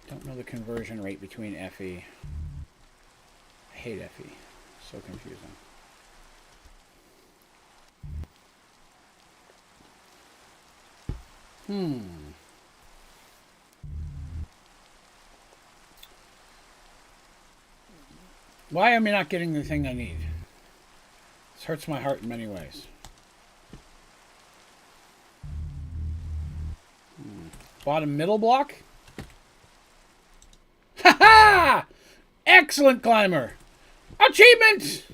Don't know the conversion rate between FE. I hate FE. So confusing. Why am I not getting the thing I need? This hurts my heart in many ways. Bottom middle block? Ha ha! Excellent climber! Achievement!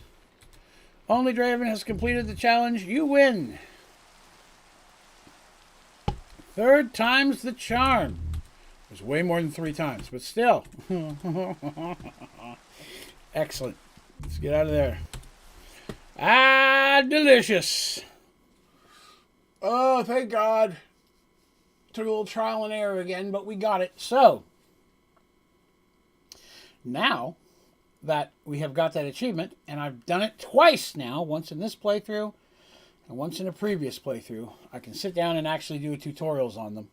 Onlydraven has completed the challenge. You win. 3rd time's the charm. There's way more than 3 times, but still. Excellent. Let's get out of there. Ah, delicious. Oh, thank God. Took a little trial and error again, but we got it. So, now that we have got that achievement, and I've done it twice now, once in this playthrough and once in a previous playthrough, I can sit down and actually do tutorials on them.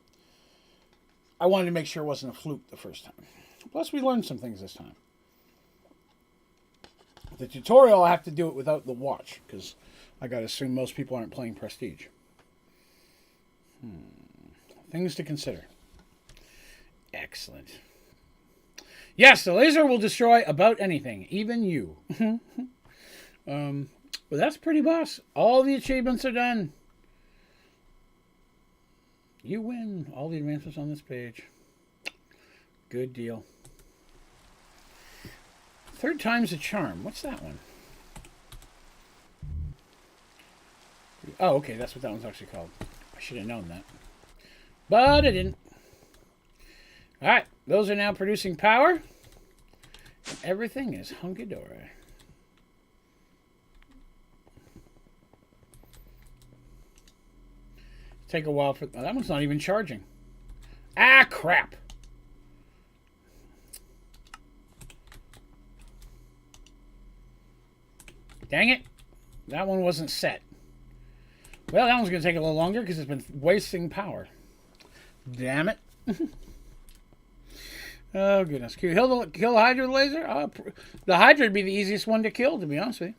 I wanted to make sure it wasn't a fluke the first time. Plus, we learned some things this time. The tutorial, I have to do it without the watch, because I got to assume most people aren't playing Prestige. Things to consider. Excellent. Yes, the laser will destroy about anything, even you. But that's pretty boss. All the achievements are done. You win all the advancements on this page. Good deal. 3rd time's a charm. What's that one? Oh, okay. That's what that one's actually called. I should have known that. But I didn't. Alright. Those are now producing power. Everything is hunky-dory. Take a while for... Oh, that one's not even charging. Ah, crap. Dang it. That one wasn't set. Well, that one's going to take a little longer because it's been wasting power. Damn it. Oh, goodness. Can you kill the Hydra laser? The Hydra would be the easiest one to kill, to be honest with you.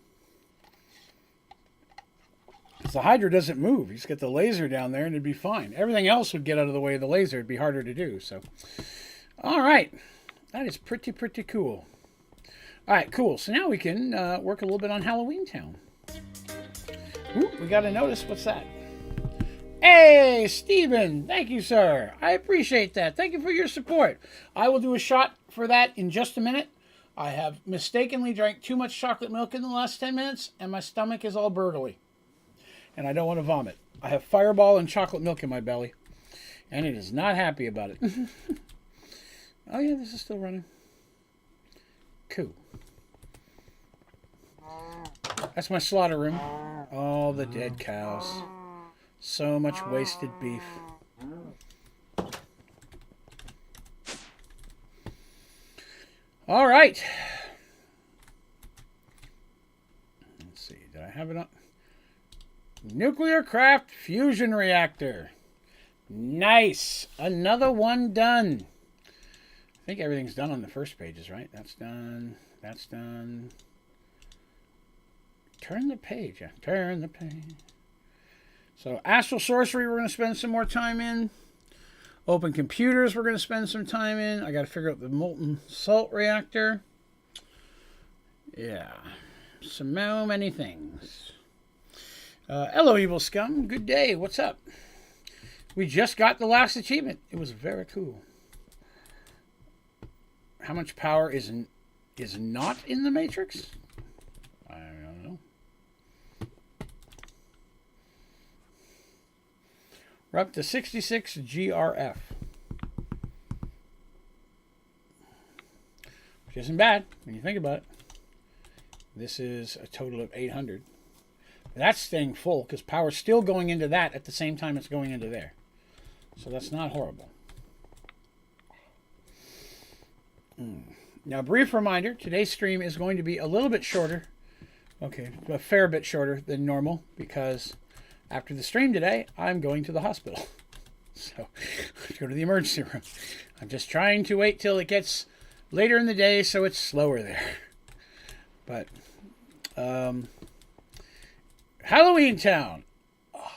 Because the Hydra doesn't move. You just get the laser down there and it'd be fine. Everything else would get out of the way of the laser. It'd be harder to do. So, all right. That is pretty cool. All right, cool. So now we can work a little bit on Halloweentown. Ooh, we got a notice. What's that? Hey, Steven. Thank you, sir. I appreciate that. Thank you for your support. I will do a shot for that in just a minute. I have mistakenly drank too much chocolate milk in the last 10 minutes, and my stomach is all burgly. And I don't want to vomit. I have Fireball and chocolate milk in my belly, and it is not happy about it. Oh, yeah, this is still running. Cool. That's my slaughter room. All the dead cows. So much wasted beef. All right. Let's see. Did I have it on? Nuclear craft fusion reactor. Nice. Another one done. I think everything's done on the first pages, right? That's done. That's done. Turn the page. Yeah, turn the page. So Astral Sorcery we're going to spend some more time in. Open Computers we're going to spend some time in. I got to figure out the molten salt reactor. Yeah. So many things. Hello, Evil Scum. Good day. What's up? We just got the last achievement. It was very cool. How much power is not in the Matrix? I don't know. We're up to 66 GRF. Which isn't bad when you think about it. This is a total of 800. That's staying full because power's still going into that at the same time it's going into there. So that's not horrible. Now, brief reminder, today's stream is going to be a little bit shorter. Okay, a fair bit shorter than normal because after the stream today, I'm going to the hospital. So, I go to the emergency room. I'm just trying to wait till it gets later in the day so it's slower there. But, Halloweentown. Oh,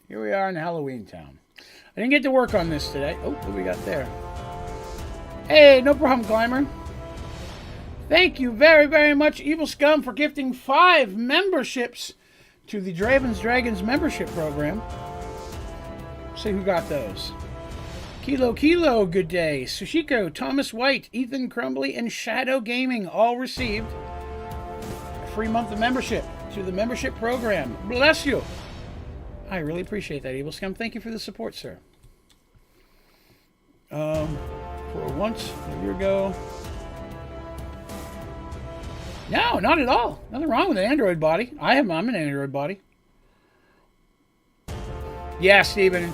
here we are in Halloweentown. I didn't get to work on this today. Oh, what do we got there? Hey, no problem, Climber. Thank you very, very much, Evil Scum, for gifting 5 memberships to the Draven's Dragons membership program. See who got those. Kilo, good day. Sushiko, Thomas White, Ethan Crumbly, and Shadow Gaming all received a free month of membership to the membership program. Bless you. I really appreciate that, Evil Scum. Thank you for the support, sir. For once, a year ago. No, not at all. Nothing wrong with an Android body. I'm an Android body. Yeah, Steven,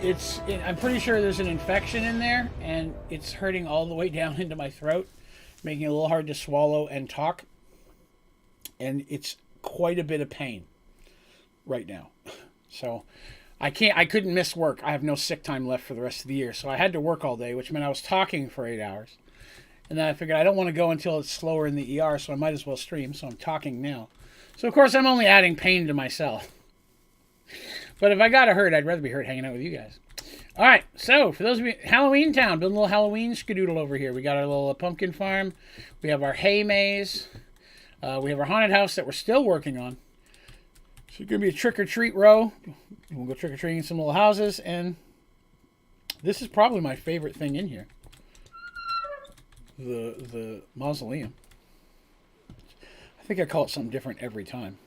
I'm pretty sure there's an infection in there, and it's hurting all the way down into my throat, making it a little hard to swallow and talk. And it's quite a bit of pain right now. So I couldn't miss work. I have no sick time left for the rest of the year. So I had to work all day, which meant I was talking for 8 hours. And then I figured I don't want to go until it's slower in the ER, so I might as well stream. So I'm talking now. So, of course, I'm only adding pain to myself. But if I got hurt, I'd rather be hurt hanging out with you guys. All right, so for those of you, Halloweentown, building a little Halloween skadoodle over here. We got our little pumpkin farm. We have our hay maze. We have our haunted house that we're still working on. So it's going to be a trick-or-treat row. We'll go trick-or-treating in some little houses. And this is probably my favorite thing in here. The mausoleum. I think I call it something different every time.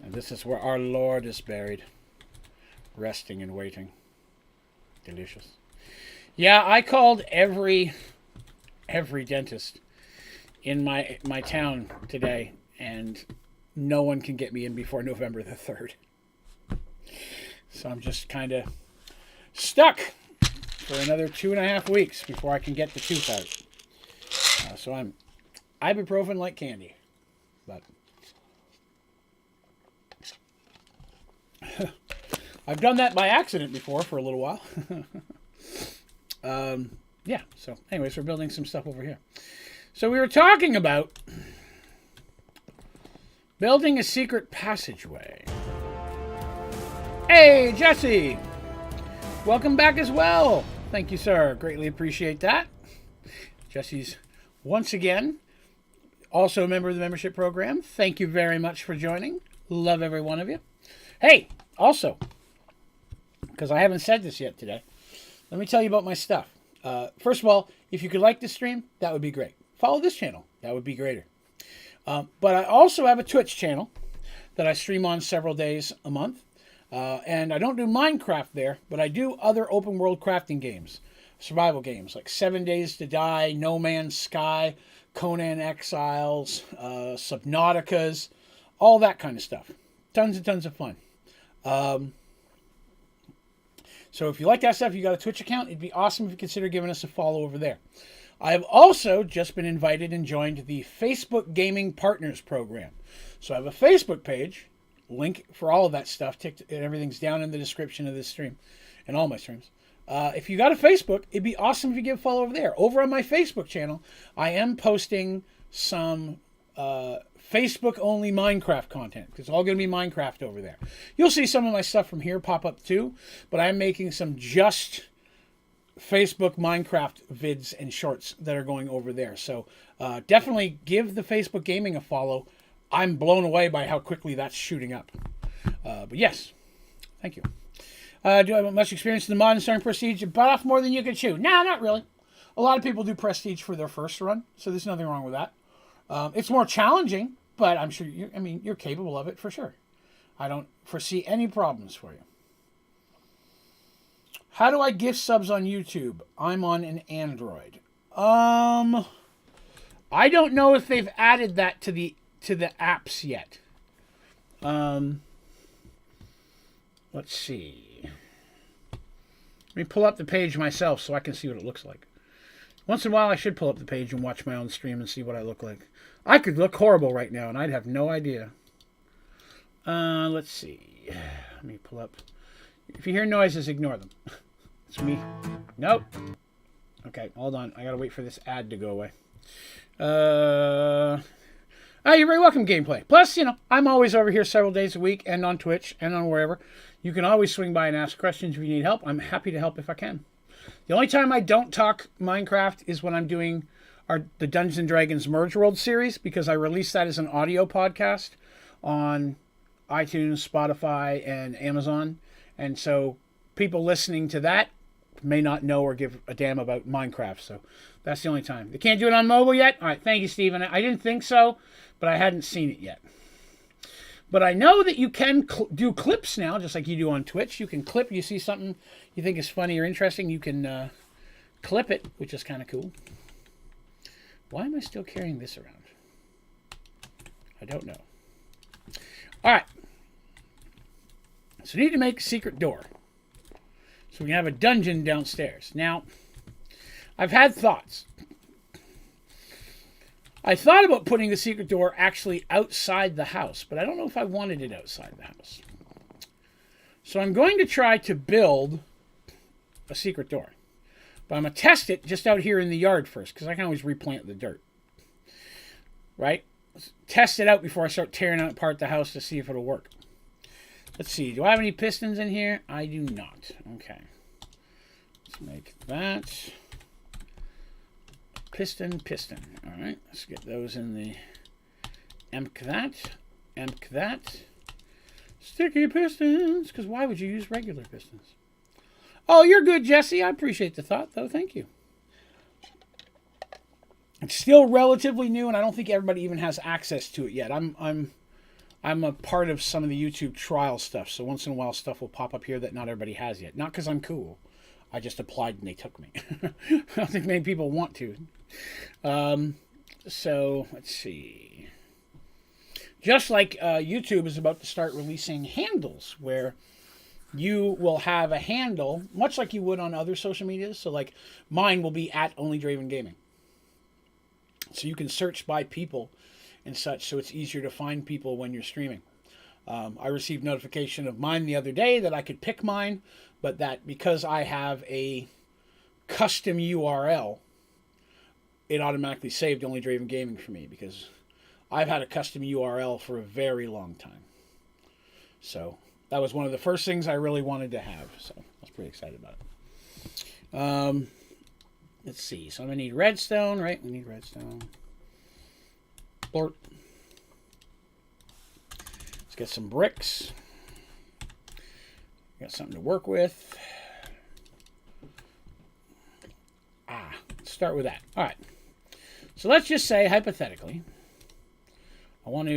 And this is where our Lord is buried. Resting and waiting. Delicious. Yeah, I called every dentist in my town today, and no one can get me in before November the 3rd. So I'm just kind of stuck for another 2.5 weeks before I can get the tooth out. So I'm ibuprofen like candy. But I've done that by accident before for a little while. Yeah, so anyways, we're building some stuff over here. So we were talking about building a secret passageway. Hey, Jesse! Welcome back as well. Thank you, sir. Greatly appreciate that. Jesse's once again also a member of the membership program, thank you very much for joining. Love every one of you. Hey, also, because I haven't said this yet today, let me tell you about my stuff. First of all, if you could like this stream, that would be great. Follow this channel. That would be greater. But I also have a Twitch channel that I stream on several days a month. And I don't do Minecraft there, but I do other open world crafting games, survival games like 7 Days to Die, No Man's Sky, Conan Exiles, Subnauticas, all that kind of stuff. Tons and tons of fun. So if you like that stuff, you got a Twitch account, it'd be awesome if you consider giving us a follow over there. I have also just been invited and joined the Facebook Gaming Partners Program. So I have a Facebook page, link for all of that stuff, everything's down in the description of this stream and all my streams. If you got a Facebook, it'd be awesome if you give a follow over there. Over on my Facebook channel, I am posting some Facebook-only Minecraft content. It's all going to be Minecraft over there. You'll see some of my stuff from here pop up too, but I'm making some just Facebook Minecraft vids and shorts that are going over there. So definitely give the Facebook Gaming a follow. I'm blown away by how quickly that's shooting up. But yes, thank you. Do I have much experience in the mod and starting Prestige? You bite off more than you can chew. No, not really. A lot of people do Prestige for their first run, so there's nothing wrong with that. It's more challenging, but I'm sure you're capable of it for sure. I don't foresee any problems for you. How do I gift subs on YouTube? I'm on an Android. I don't know if they've added that to the apps yet. Let's see. Let me pull up the page myself so I can see what it looks like. Once in a while, I should pull up the page and watch my own stream and see what I look like. I could look horrible right now, and I'd have no idea. Let's see. Let me pull up. If you hear noises, ignore them. It's me. Nope. Okay, hold on. I gotta wait for this ad to go away. You're very welcome, Gameplay. Plus, I'm always over here several days a week and on Twitch and on wherever. You can always swing by and ask questions if you need help. I'm happy to help if I can. The only time I don't talk Minecraft is when I'm doing the Dungeons & Dragons Merge World series, because I release that as an audio podcast on iTunes, Spotify, and Amazon. And so people listening to that may not know or give a damn about Minecraft. So that's the only time. They can't do it on mobile yet? All right, thank you, Steven. I didn't think so, but I hadn't seen it yet. But I know that you can do clips now, just like you do on Twitch. You can clip, you see something you think is funny or interesting, you can clip it, which is kind of cool. Why am I still carrying this around? I don't know. All right. So we need to make a secret door. So we can have a dungeon downstairs. Now, I've had thoughts. I thought about putting the secret door actually outside the house, but I don't know if I wanted it outside the house. So I'm going to try to build a secret door. But I'm going to test it just out here in the yard first, because I can always replant the dirt. Right? Let's test it out before I start tearing apart the house to see if it'll work. Let's see. Do I have any pistons in here? I do not. Okay. Let's make that. Piston. All right. Let's get those in the emp that. Sticky pistons. Because why would you use regular pistons? Oh, you're good, Jesse. I appreciate the thought, though. Thank you. It's still relatively new, and I don't think everybody even has access to it yet. I'm a part of some of the YouTube trial stuff, so once in a while stuff will pop up here that not everybody has yet. Not because I'm cool. I just applied and they took me. I don't think many people want to. So, let's see. Just like YouTube is about to start releasing handles, where you will have a handle, much like you would on other social medias. So, like, mine will be at Onlydraven Gaming. So you can search by people and such, so it's easier to find people when you're streaming. I received notification of mine the other day that I could pick mine, but that because I have a custom URL, it automatically saved Onlydraven Gaming for me, because I've had a custom URL for a very long time. So that was one of the first things I really wanted to have, so I was pretty excited about it. Let's see. So I'm going to need redstone, right? We need redstone. Blort. Let's get some bricks. Got something to work with. Let's start with that. All right. So let's just say, hypothetically, I want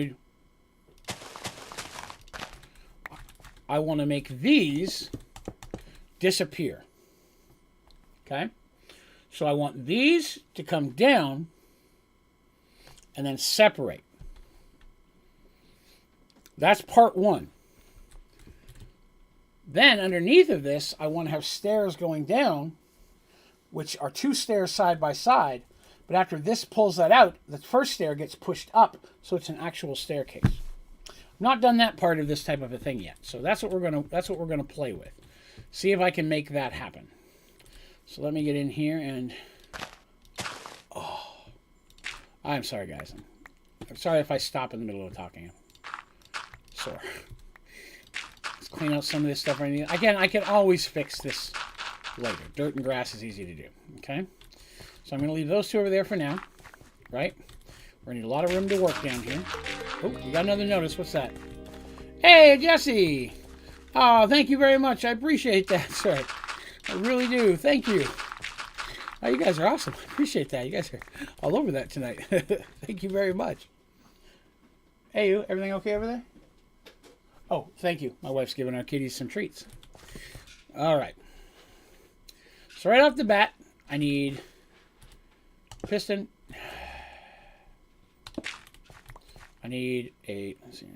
to make these disappear. Okay? So I want these to come down and then separate. That's part one. Then underneath of this, I want to have stairs going down, which are two stairs side by side. But after this pulls that out, the first stair gets pushed up, so it's an actual staircase. I've not done that part of this type of a thing yet, so that's what we're gonna play with. See if I can make that happen. So let me get in here and I'm sorry, guys. I'm sorry if I stop in the middle of talking. Sore. Let's clean out some of this stuff. Again, I can always fix this later. Dirt and grass is easy to do. Okay? So I'm going to leave those two over there for now. Right? We're going to need a lot of room to work down here. Oh, we got another notice. What's that? Hey, Jesse! Oh, thank you very much. I appreciate that, sir. I really do. Thank you. Oh, you guys are awesome. I appreciate that. You guys are all over that tonight. Thank you very much. Hey, you. Everything okay over there? Oh, thank you. My wife's giving our kitties some treats. All right. So right off the bat, I need piston. I need a... Let's see,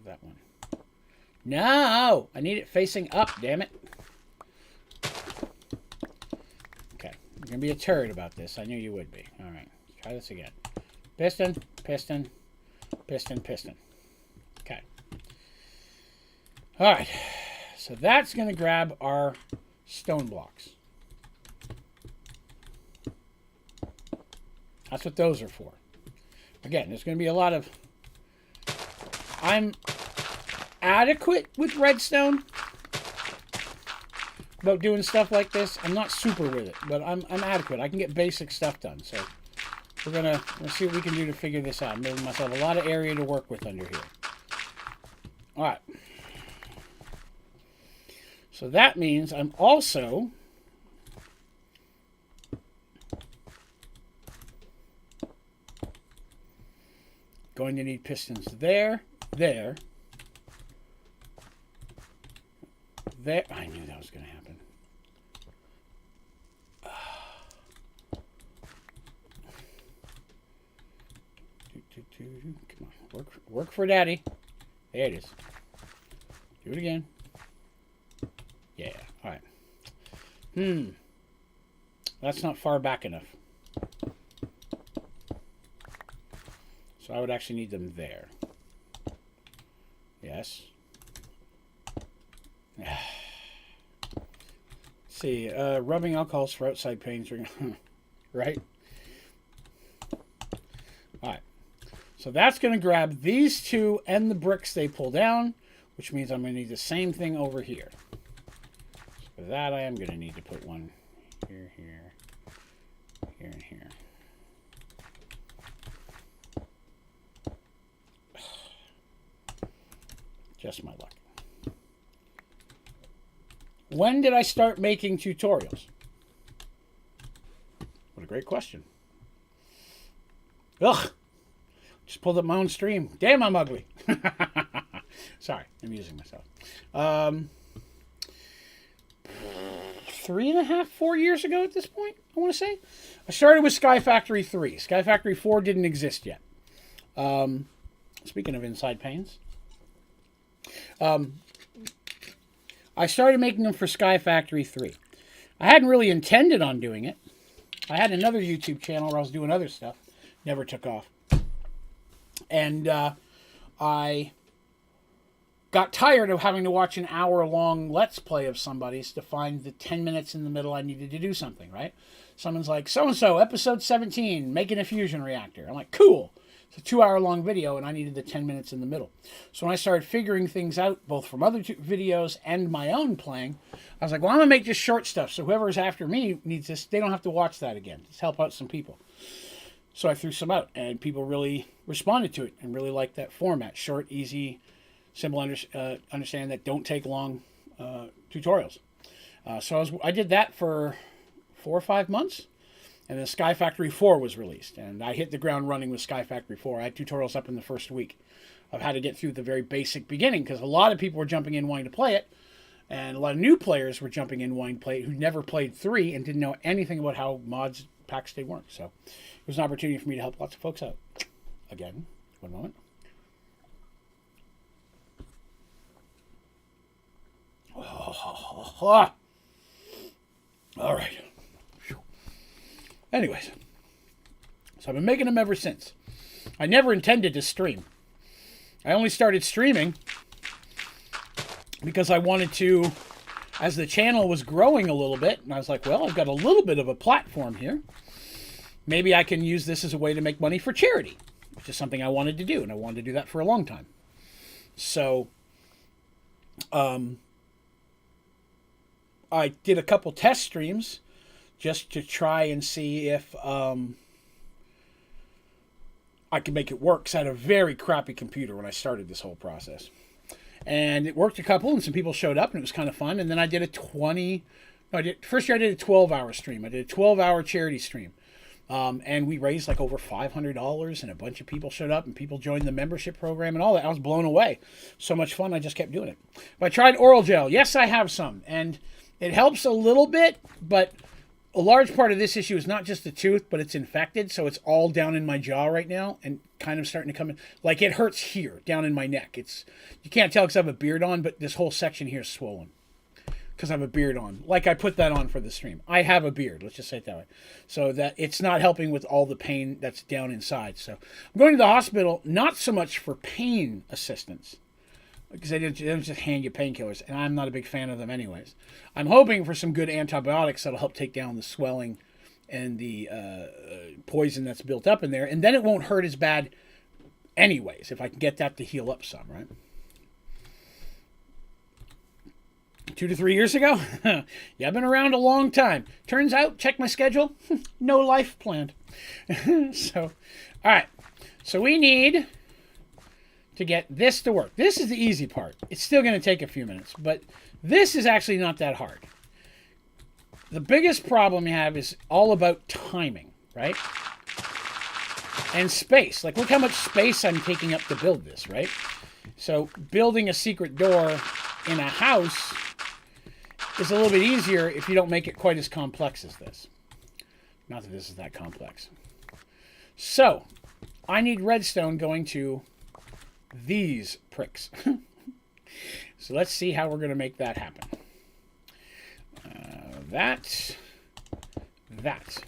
that one. No! I need it facing up, damn it. Okay. You're going to be a turd about this. I knew you would be. All right. Let's try this again. Piston, piston, piston, piston. Okay. All right. So that's going to grab our stone blocks. That's what those are for. Again, there's going to be a lot of... I'm adequate with redstone about doing stuff like this. I'm not super with it, but I'm adequate. I can get basic stuff done. So we're gonna see what we can do to figure this out. I'm giving myself a lot of area to work with under here. All right. So that means I'm also going to need pistons there, there, there. I knew that was going to happen. Come on, work for daddy. There it is. Do it again. Yeah, all right. That's not far back enough. So I would actually need them there. Yes. See, rubbing alcohols for outside pains, right? All right. So that's going to grab these two and the bricks they pull down, which means I'm going to need the same thing over here. So for that, I am going to need to put one here, here, here, and here. Just my luck. When did I start making tutorials? What a great question. Ugh. Just pulled up my own stream. Damn, I'm ugly. Sorry, I'm using myself. 3.5, 4 years ago at this point, I want to say. I started with Sky Factory 3. Sky Factory 4 didn't exist yet. Speaking of inside panes. I started making them for Sky Factory 3. I hadn't really intended on doing it. I had another YouTube channel where I was doing other stuff. Never took off. And I got tired of having to watch an hour-long Let's Play of somebody's to find the 10 minutes in the middle I needed to do something, right? Someone's like, so-and-so, episode 17, making a fusion reactor. I'm like, cool. It's a 2-hour-long video, and I needed the 10 minutes in the middle. So when I started figuring things out, both from other videos and my own playing, I was like, well, I'm going to make just short stuff, so whoever's after me needs this, they don't have to watch that again. Just help out some people. So I threw some out, and people really responded to it and really liked that format. Short, easy, simple understand that don't take long tutorials. So I did that for 4 or 5 months, and then Sky Factory 4 was released, and I hit the ground running with Sky Factory 4. I had tutorials up in the first week of how to get through the very basic beginning, because a lot of people were jumping in wanting to play it, and a lot of new players were jumping in wanting to play it who never played 3 and didn't know anything about how mods packs they work. So it was an opportunity for me to help lots of folks out. Again, one moment. Oh, all right. Anyways, so I've been making them ever since. I never intended to stream. I only started streaming because I wanted to, as the channel was growing a little bit, and I was like, well, I've got a little bit of a platform here. Maybe I can use this as a way to make money for charity, which is something I wanted to do, and I wanted to do that for a long time. So, I did a couple test streams just to try and see if I could make it work, because I had a very crappy computer when I started this whole process. And it worked a couple, and some people showed up, and it was kind of fun. And then I did first year I did a 12-hour stream. I did a 12-hour charity stream. And we raised like over $500, and a bunch of people showed up, and people joined the membership program and all that. I was blown away. So much fun, I just kept doing it. But I tried oral gel. Yes, I have some. And it helps a little bit, but a large part of this issue is not just the tooth, but it's infected. So it's all down in my jaw right now and kind of starting to come in. Like, it hurts here, down in my neck. You can't tell because I have a beard on, but this whole section here is swollen because I have a beard on. Like, I put that on for the stream. I have a beard, let's just say it that way. So that it's not helping with all the pain that's down inside. So I'm going to the hospital, not so much for pain assistance, because they don't just hand you painkillers, and I'm not a big fan of them anyways. I'm hoping for some good antibiotics that'll help take down the swelling and the poison that's built up in there, and then it won't hurt as bad anyways, if I can get that to heal up some, right? 2 to 3 years ago? Yeah, I've been around a long time. Turns out, check my schedule, no life planned. So, all right. So we need to get this to work. This is the easy part. It's still going to take a few minutes, but this is actually not that hard. The biggest problem you have is all about timing, right? And space. Like, look how much space I'm taking up to build this, right? So building a secret door in a house is a little bit easier if you don't make it quite as complex as this. Not that this is that complex. So I need redstone going to these pricks. So let's see how we're going to make that happen. That. Oh, that's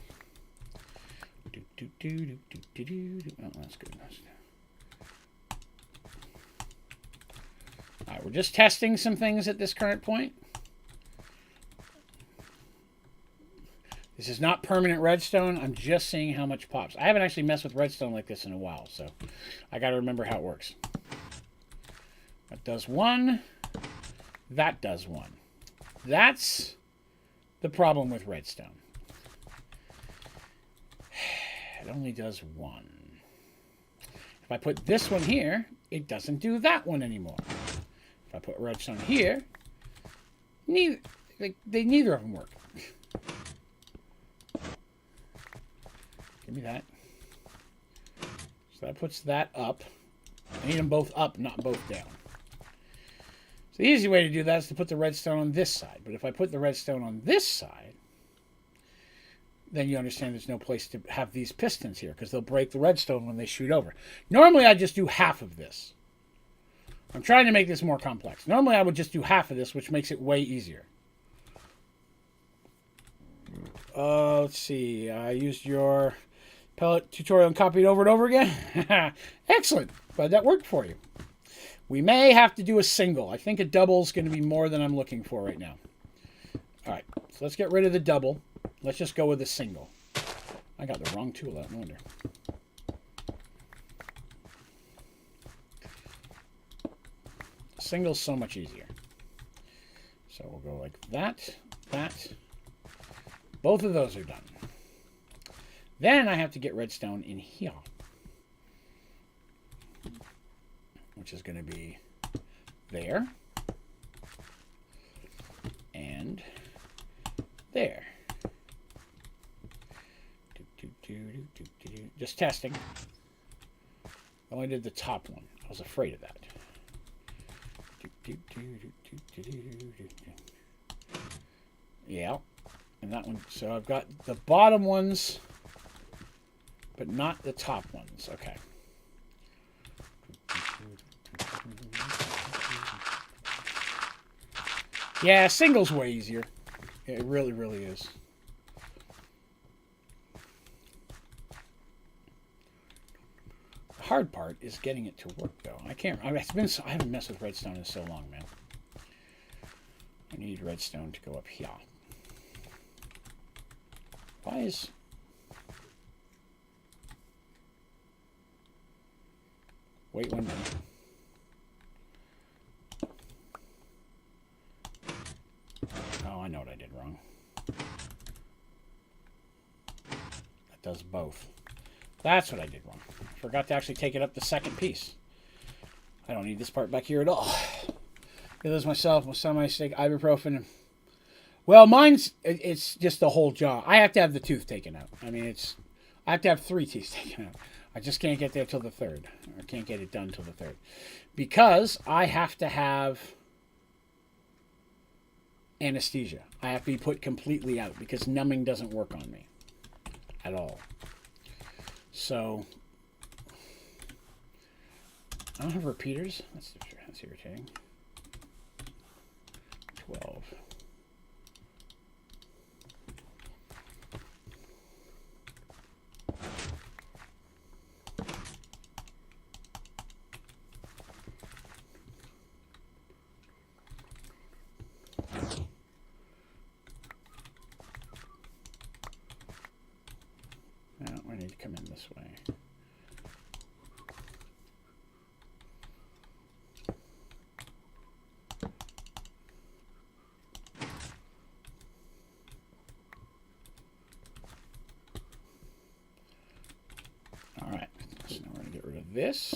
good. All right, we're just testing some things at this current point. This is not permanent redstone. I'm just seeing how much pops. I haven't actually messed with redstone like this in a while, so I got to remember how it works. That does one. That does one. That's the problem with redstone. It only does one. If I put this one here, it doesn't do that one anymore. If I put redstone here, neither of them work. Give me that. So that puts that up. I need them both up, not both down. So the easy way to do that is to put the redstone on this side. But if I put the redstone on this side, then you understand there's no place to have these pistons here, because they'll break the redstone when they shoot over. Normally, I just do half of this. I'm trying to make this more complex. Normally, I would just do half of this, which makes it way easier. Let's see. I used your pellet tutorial and copied over and over again. Excellent. Glad that worked for you. We may have to do a single. I think a double is going to be more than I'm looking for right now. All right. So let's get rid of the double. Let's just go with a single. I got the wrong tool out. No wonder. Single's so much easier. So we'll go like that, that. Both of those are done. Then I have to get redstone in here, which is going to be there and there. Just testing. I only did the top one. I was afraid of that. Yeah. And that one. So I've got the bottom ones, but not the top ones. Okay. Yeah, single's way easier. It really, really is. The hard part is getting it to work, though. I can't. I haven't messed with redstone in so long, man. I need redstone to go up here. Why is... Wait 1 minute. Oh, I know what I did wrong. That does both. That's what I did wrong. I forgot to actually take it up the second piece. I don't need this part back here at all. It was myself with semi-stick, ibuprofen. Well, it's just the whole jaw. I have to have the tooth taken out. I mean, I have to have 3 teeth taken out. I just can't get there till the 3rd. I can't get it done till the 3rd. Because I have to have anesthesia. I have to be put completely out because numbing doesn't work on me at all. So, I don't have repeaters. That's irritating. 12. Now I need to come in this way. All right, so now we're going to get rid of this.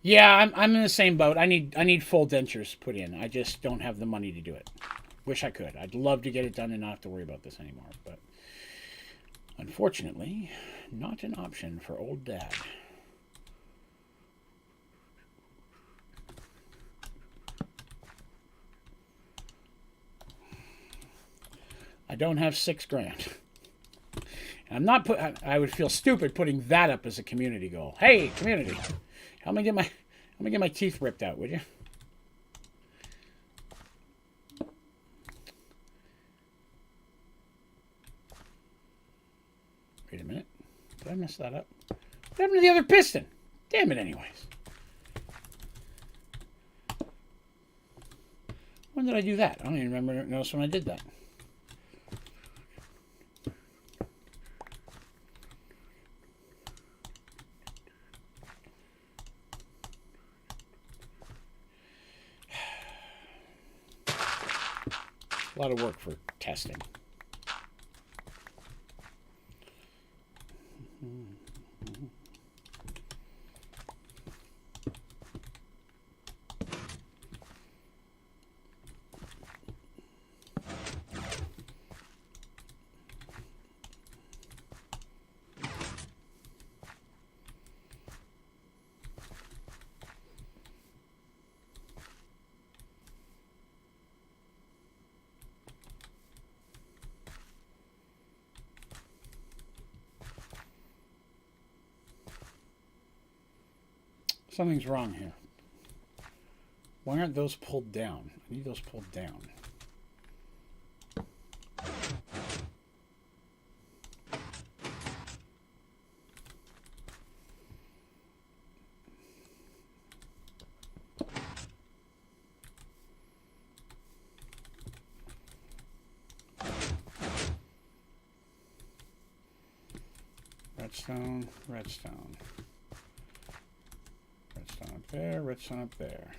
Yeah, I'm in the same boat. I need full dentures put in. I just don't have the money to do it. Wish I could. I'd love to get it done and not have to worry about this anymore, but unfortunately, not an option for old Dad. I don't have $6 grand. And I'm not I would feel stupid putting that up as a community goal. Hey, community, help me get my teeth ripped out, would you? Wait a minute. Did I mess that up? What happened to the other piston? Damn it, anyways. When did I do that? I don't even notice when I did that. A lot of work for testing. Something's wrong here. Why aren't those pulled down? I need those pulled down. Redstone, redstone. Redstone up there, redstone up there.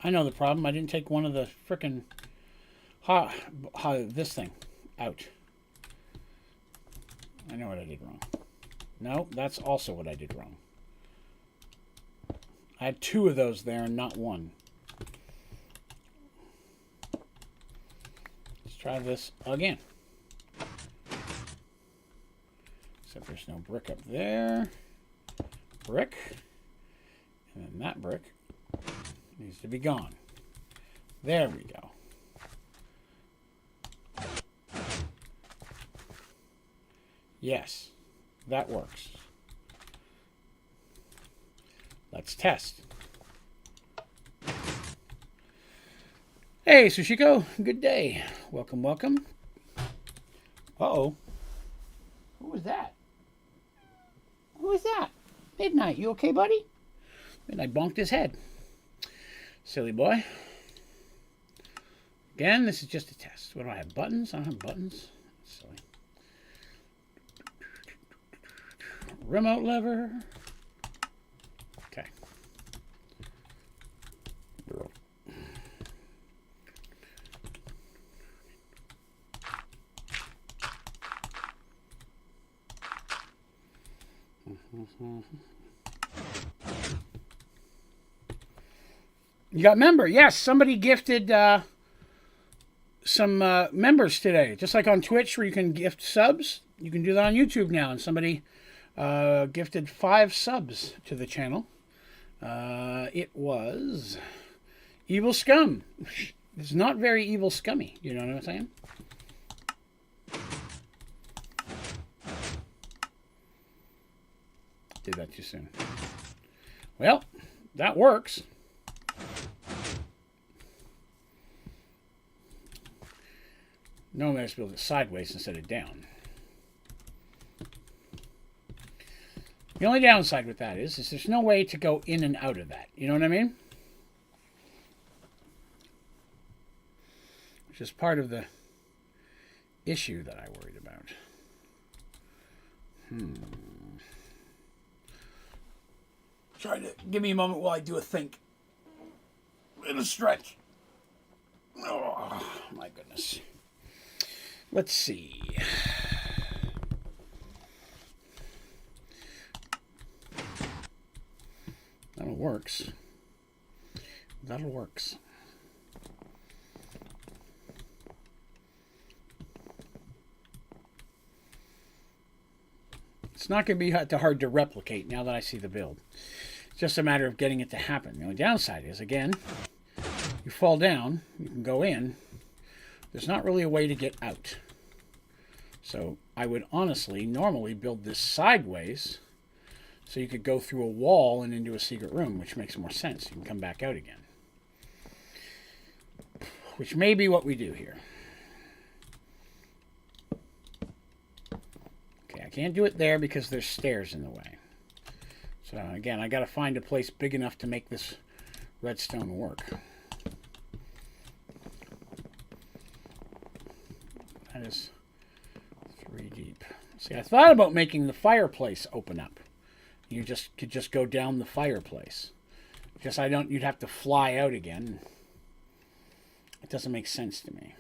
I know the problem. I didn't take one of the frickin' this thing out. I know what I did wrong. No, that's also what I did wrong. I had 2 of those there and not 1. Let's try this again. Except there's no brick up there. Brick. And then that brick needs to be gone. There we go. Yes, that works. Let's test. Hey, Sushiko. Good day. Welcome, welcome. Uh-oh. Who was that? Who was that? Midnight, you okay, buddy? Midnight bonked his head. Silly boy. Again, this is just a test. What do I have? Buttons? I don't have buttons. That's silly. Remote lever. Okay. You got member? Yes, somebody gifted some members today. Just like on Twitch where you can gift subs, you can do that on YouTube now. And somebody gifted 5 subs to the channel. It was Evil Scum. It's not very evil scummy. You know what I'm saying? Did that too soon. Well, that works. Normally I just build it sideways instead of down. The only downside with that is there's no way to go in and out of that. You know what I mean? Which is part of the issue that I worried about. Try to give me a moment while I do a think. And a stretch. Oh, my goodness. Let's see. That'll works. That'll works. It's not going to be too hard to replicate now that I see the build. It's just a matter of getting it to happen. The only downside is, again, you fall down, you can go in. There's not really a way to get out. So I would honestly normally build this sideways so you could go through a wall and into a secret room, which makes more sense. You can come back out again. Which may be what we do here. Okay, I can't do it there because there's stairs in the way. So again, I got to find a place big enough to make this redstone work. That is 3 deep. See, I thought about making the fireplace open up. You could just go down the fireplace. Just you'd have to fly out again. It doesn't make sense to me.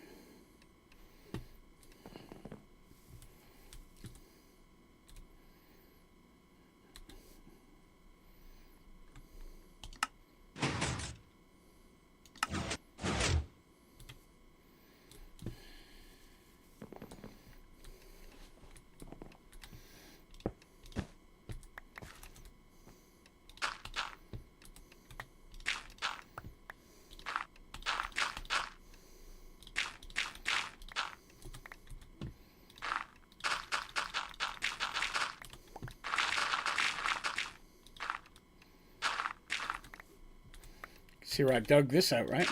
See where I dug this out, right?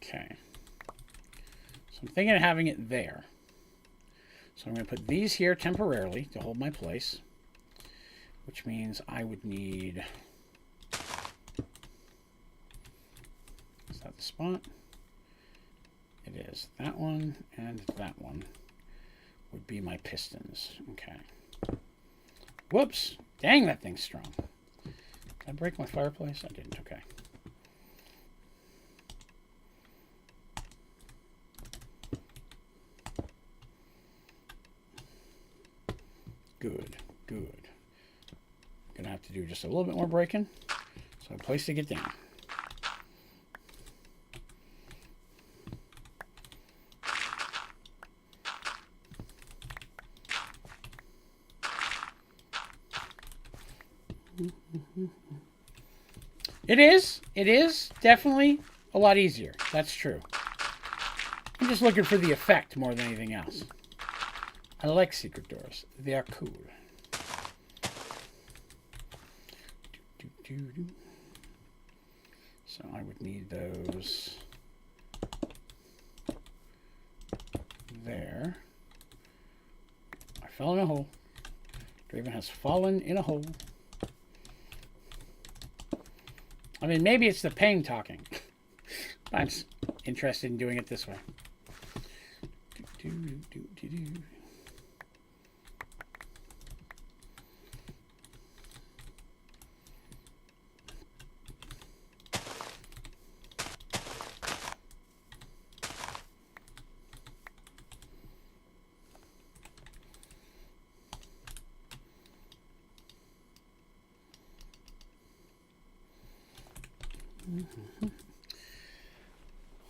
Okay. So I'm thinking of having it there. So I'm going to put these here temporarily to hold my place, which means I would need... Is that the spot? It is. That one and that one would be my pistons. Okay. Whoops. Dang, that thing's strong. Did I break my fireplace? I didn't. Okay. Good. Good. Gonna have to do just a little bit more breaking. So a place to get down. It is. It is definitely a lot easier. That's true. I'm just looking for the effect more than anything else. I like secret doors. They are cool. So I would need those there. I fell in a hole. Draven has fallen in a hole. I mean, maybe it's the pain talking. But I'm interested in doing it this way.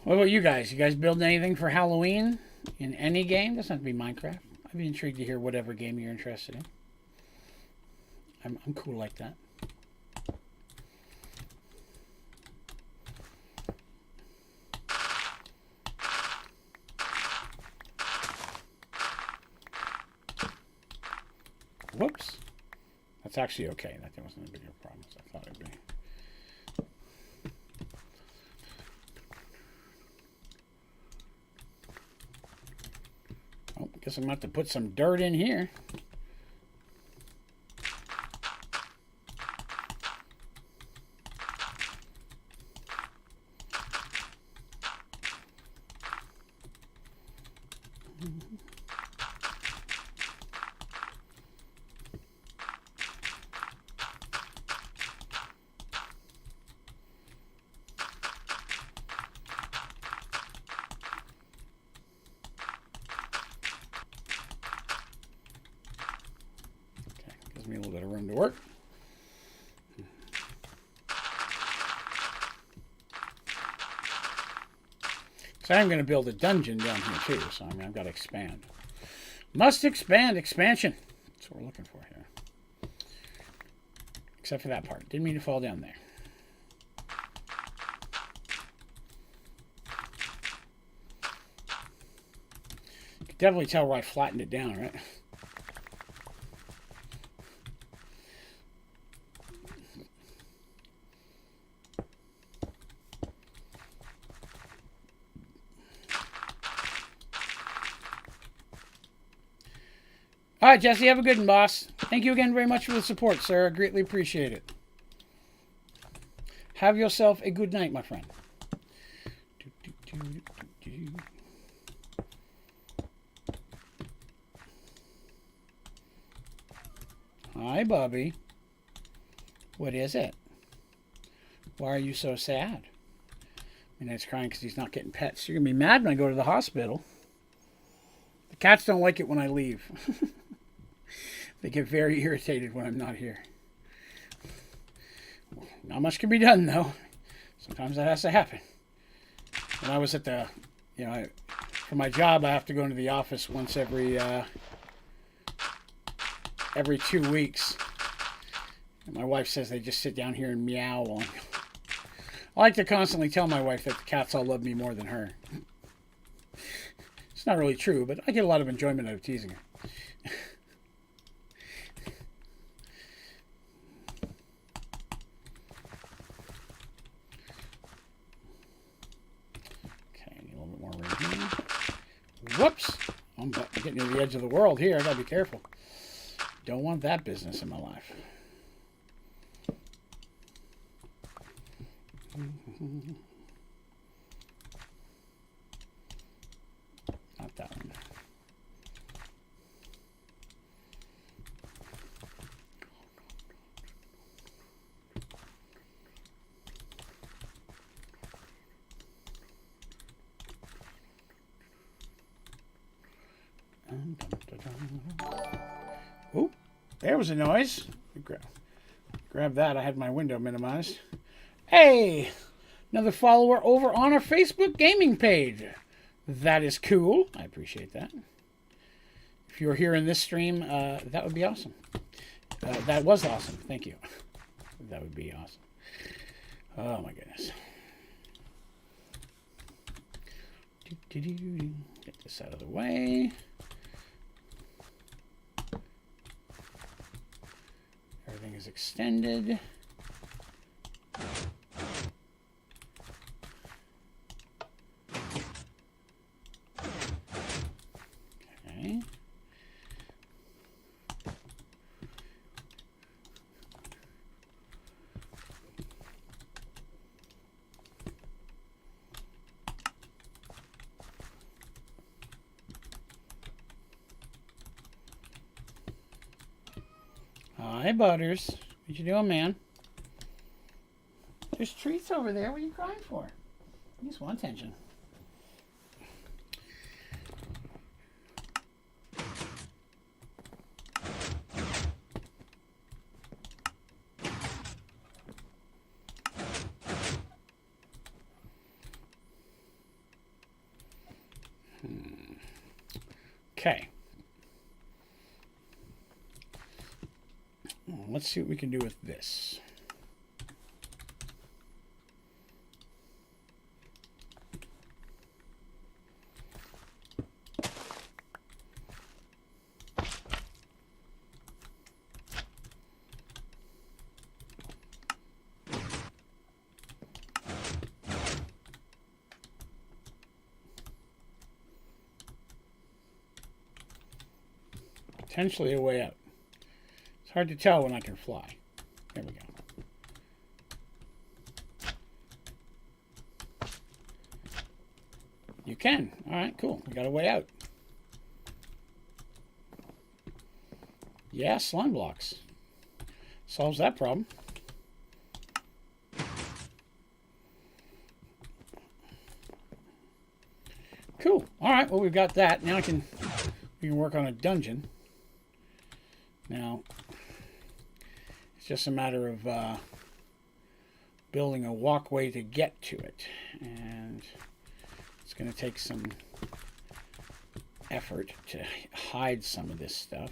What about you guys? You guys build anything for Halloween in any game? Doesn't have to be Minecraft. I'd be intrigued to hear whatever game you're interested in. I'm cool like that. Whoops. That's actually okay. That wasn't a bigger problem as I thought it'd be. Oh, guess I'm going to have to put some dirt in here. Gives me a little bit of room to work. So I'm going to build a dungeon down here too. So I mean, I've got to expand. Must expand. Expansion. That's what we're looking for here. Except for that part. Didn't mean to fall down there. You can definitely tell where I flattened it down, right? All right, Jesse, have a good one, boss. Thank you again very much for the support, sir. I greatly appreciate it. Have yourself a good night, my friend. Hi, Bubby. What is it? Why are you so sad? I mean, he's crying because he's not getting pets. You're going to be mad when I go to the hospital. The cats don't like it when I leave. They get very irritated when I'm not here. Not much can be done, though. Sometimes that has to happen. When I was at the, for my job, I have to go into the office once every 2 weeks. And my wife says they just sit down here and meow on. I like to constantly tell my wife that the cats all love me more than her. It's not really true, but I get a lot of enjoyment out of teasing her. Whoops! I'm getting to the edge of the world here. I gotta be careful. Don't want that business in my life. Not that one. there was a noise. Grab that. I had my window minimized. Hey, another follower over on our Facebook gaming page. That is cool. I appreciate that. If you're here in this stream, that would be awesome. That was awesome. Thank you. That would be awesome. Oh my goodness. Get this out of the way. Everything is extended. Okay. Hi, Butters. What you doing, man? There's treats over there. What are you crying for? You just want attention. Okay. Let's see what we can do with this. Potentially a way out. It's hard to tell when I can fly. There we go. You can. All right, cool. We got a way out. Yeah, slime blocks. Solves that problem. Cool. All right, well, we've got that. Now we can work on a dungeon. Now, it's just a matter of building a walkway to get to it. And it's going to take some effort to hide some of this stuff.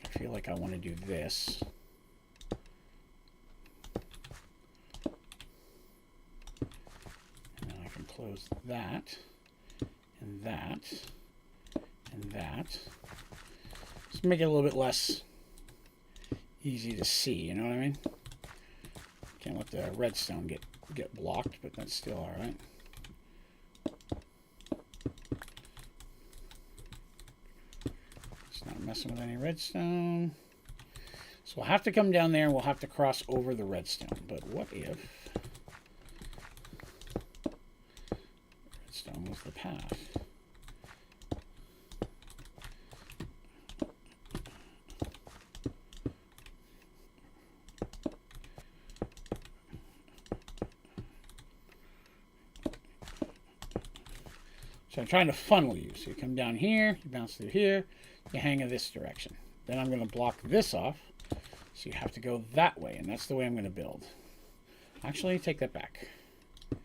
I feel like I want to do this. And then I can close that, and that, and that. Just make it a little bit less easy to see, you know what I mean? Can't let the redstone get blocked, but that's still all right. It's not messing with any redstone. So we'll have to come down there and we'll have to cross over the redstone. But what if redstone was the path? So I'm trying to funnel you. So you come down here, you bounce through here, you hang in this direction. Then I'm going to block this off. So you have to go that way, and that's the way I'm going to build. Actually, take that back. I'm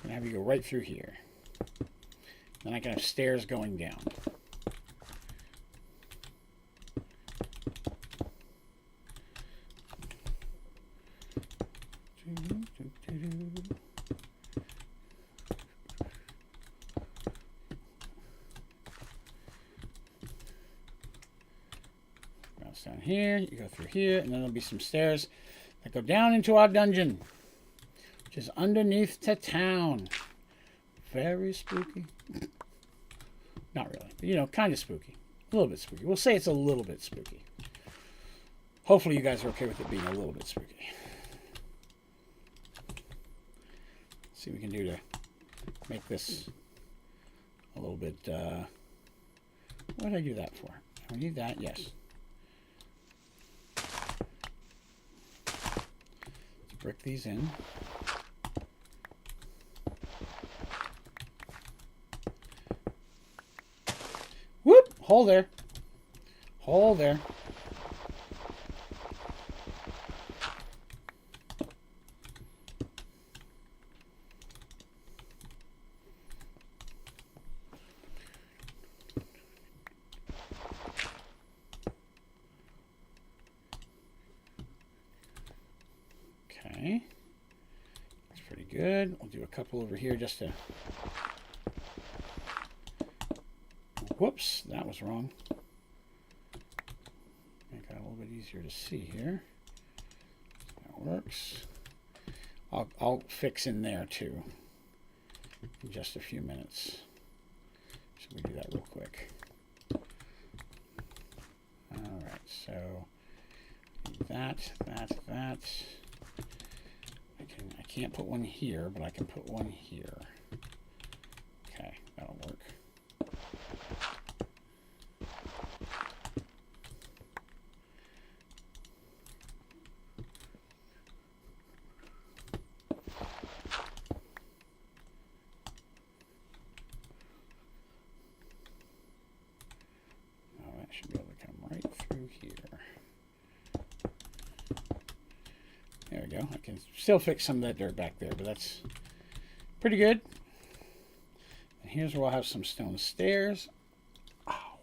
going to have you go right through here. Then I can have stairs going down. Down here, you go through here, and then there'll be some stairs that go down into our dungeon, which is underneath the town. Very spooky. Not really, but you know, kind of spooky. A little bit spooky. We'll say it's a little bit spooky. Hopefully you guys are okay with it being a little bit spooky. Let's see what we can do to make this a little bit, what did I do that for? I need that, yes. Brick these in. Whoop! Hole there. Hold there. Okay. That's pretty good. We'll do a couple over here just to... Whoops, that was wrong. Make that a little bit easier to see here. That works. I'll fix in there too in just a few minutes. So we do that real quick. All right, so that. I can't put one here, but I can put one here. Okay, that'll work. Should be able to come right through here. There we go. I can still fix some of that dirt back there, but that's pretty good. And here's where I'll have some stone stairs. Ow.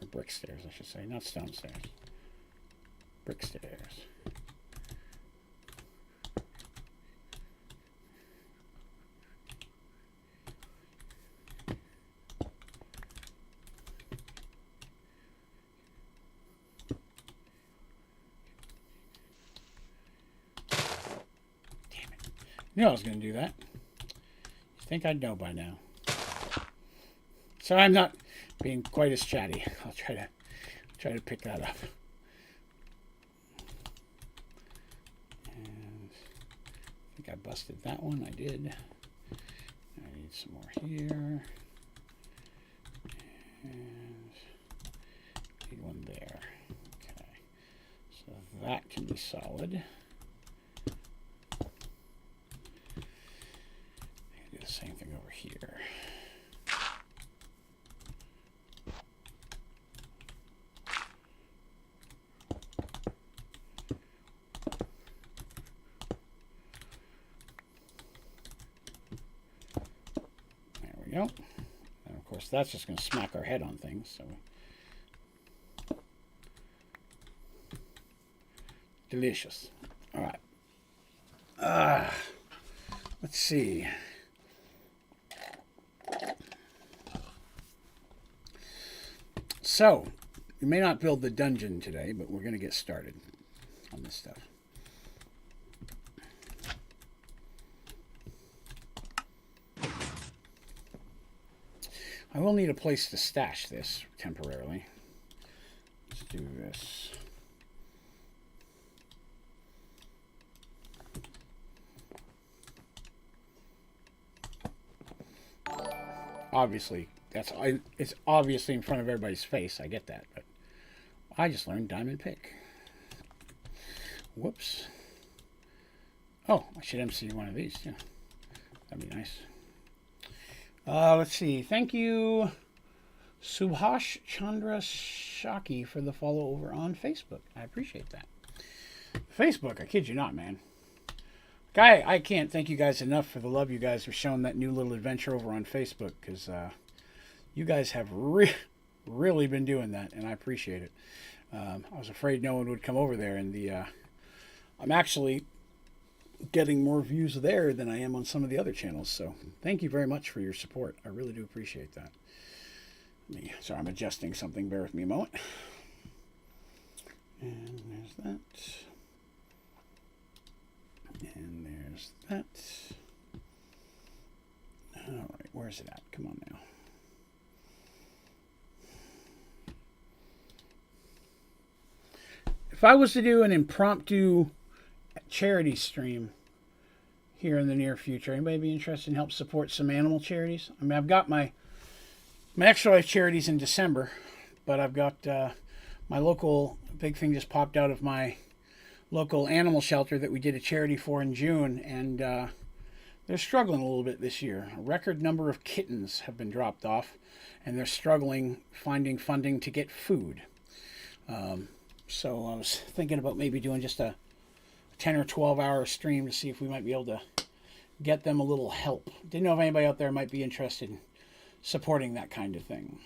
Or brick stairs, I should say. Not stone stairs. Brick stairs. I knew I was going to do that. You think I'd know by now. So I'm not being quite as chatty. I'll try to pick that up. And I think I busted that one. I did. I need some more here. And need one there. Okay. So that can be solid. Same thing over here. There we go. And of course, that's just going to smack our head on things. So delicious. All right. Let's see. So, we may not build the dungeon today, but we're going to get started on this stuff. I will need a place to stash this temporarily. Let's do this. Obviously. It's obviously in front of everybody's face. I get that, but I just learned diamond pick. Whoops. Oh, I should MC one of these too. That'd be nice. Let's see. Thank you, Subhash Chandra Shaki, for the follow over on Facebook. I appreciate that. Facebook, I kid you not, man. I can't thank you guys enough for the love you guys have shown that new little adventure over on Facebook, because you guys have really been doing that, and I appreciate it. I was afraid no one would come over there, and I'm actually getting more views there than I am on some of the other channels, so thank you very much for your support. I really do appreciate that. Sorry, I'm adjusting something. Bear with me a moment. And there's that. And there's that. All right, where's it at? Come on now. If I was to do an impromptu charity stream here in the near future, anybody be interested in help support some animal charities? I mean, I've got my extra life charities in December, but I've got my local big thing just popped out of my local animal shelter that we did a charity for in June, and they're struggling a little bit this year. A record number of kittens have been dropped off, and they're struggling finding funding to get food. So I was thinking about maybe doing just a 10 or 12 hour stream to see if we might be able to get them a little help. Didn't know if anybody out there might be interested in supporting that kind of thing.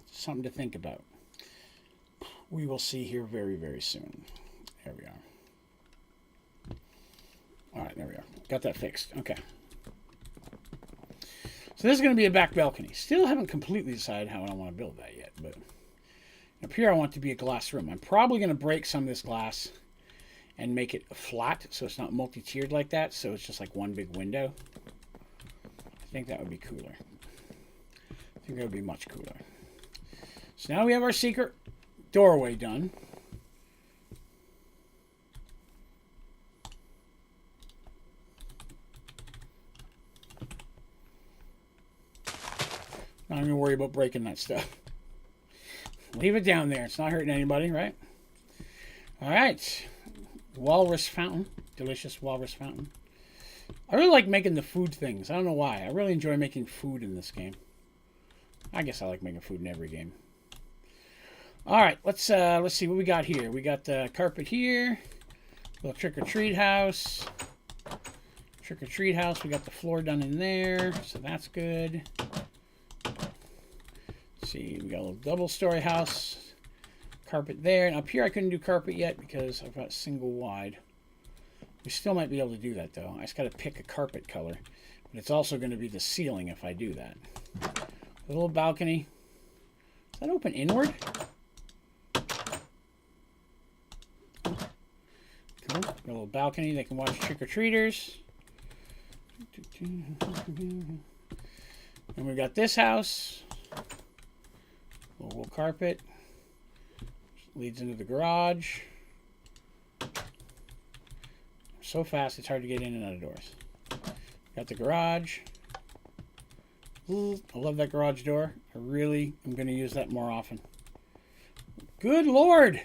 Something to think about. We will see here very, very soon. There we are. All right, there we are. Got that fixed. Okay. So this is going to be a back balcony. Still haven't completely decided how I want to build that yet, but up here I want it to be a glass room. I'm probably going to break some of this glass and make it flat so it's not multi-tiered like that, so it's just like one big window. I think that would be cooler. I think that would be much cooler. So now we have our secret doorway done. Not even worry about breaking that stuff. Leave it down there. It's not hurting anybody, right? All right. Walrus fountain. Delicious walrus fountain. I really like making the food things. I don't know why. I really enjoy making food in this game. I guess I like making food in every game. All right. Let's see what we got here. We got the carpet here. Little trick-or-treat house. Trick-or-treat house. We got the floor done in there, so that's good. See, we got a little double-story house, carpet there, and up here I couldn't do carpet yet because I've got single wide. We still might be able to do that though. I just got to pick a carpet color, but it's also going to be the ceiling if I do that. A little balcony. Is that open inward? Cool. Got a little balcony. They can watch trick-or-treaters. And we got this house. Little carpet leads into the garage. So fast it's hard to get in and out of doors. Got the garage. I love that garage door. I really am going to use that more often. Good Lord!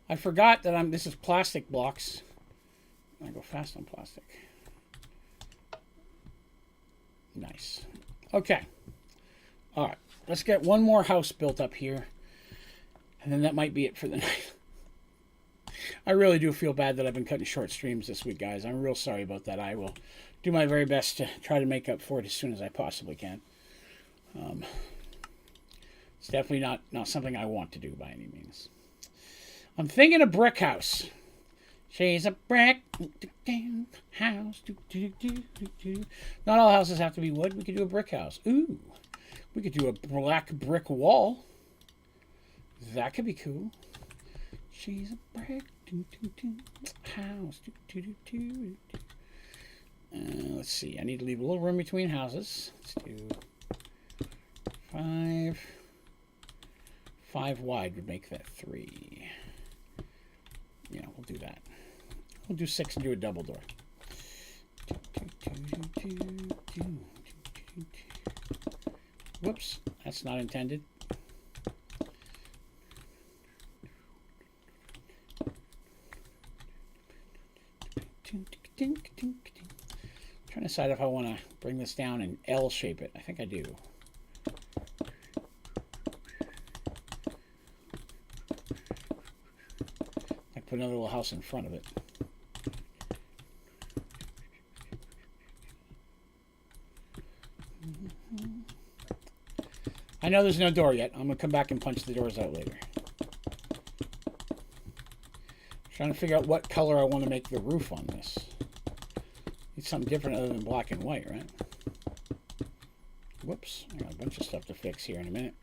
I forgot that this is plastic blocks. I go fast on plastic. Nice. Okay. All right. Let's get one more house built up here. And then that might be it for the night. I really do feel bad that I've been cutting short streams this week, guys. I'm real sorry about that. I will do my very best to try to make up for it as soon as I possibly can. It's definitely not something I want to do by any means. I'm thinking a brick house. She's a brick house. Not all houses have to be wood. We could do a brick house. Ooh. We could do a black brick wall. That could be cool. She's a brick house. Let's see. I need to leave a little room between houses. Let's do 5. 5 wide would make that 3. Yeah, we'll do that. We'll do 6 and do a double door. Whoops, that's not intended. Trying to decide if I want to bring this down and L shape it. I think I do. I put another little house in front of it. I know there's no door yet. I'm going to come back and punch the doors out later. Trying to figure out what color I want to make the roof on this. Need something different other than black and white, right? Whoops. I got a bunch of stuff to fix here in a minute.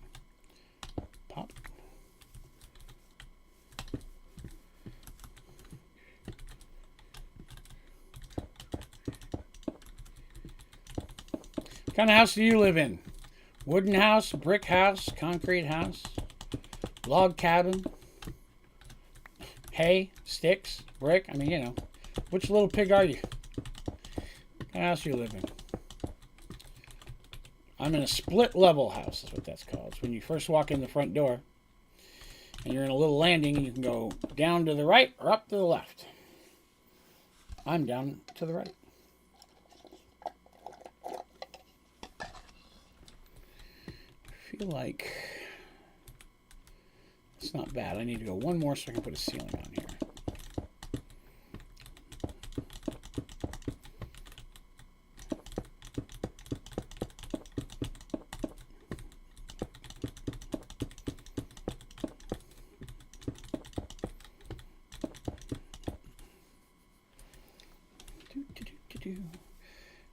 Pop. What kind of house do you live in? Wooden house, brick house, concrete house, log cabin, hay, sticks, brick. I mean, you know, which little pig are you? What kind of house do you live in? I'm in a split level house, is what that's called. It's when you first walk in the front door and you're in a little landing and you can go down to the right or up to the left. I'm down to the right. feel like it's not bad. I need to go one more so I can put a ceiling on here.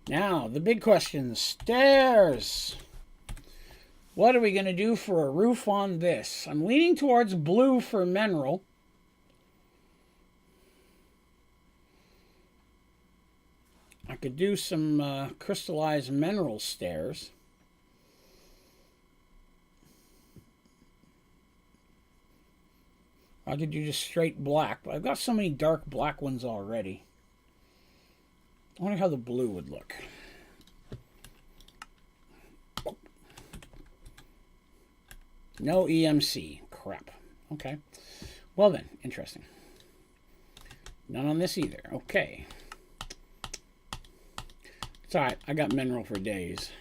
Now, the big question, stairs. What are we going to do for a roof on this? I'm leaning towards blue for mineral. I could do some crystallized mineral stairs. I could do just straight black, but I've got so many dark black ones already. I wonder how the blue would look. No EMC. Crap. Okay. Well then, interesting. None on this either. Okay. It's alright. I got mineral for days.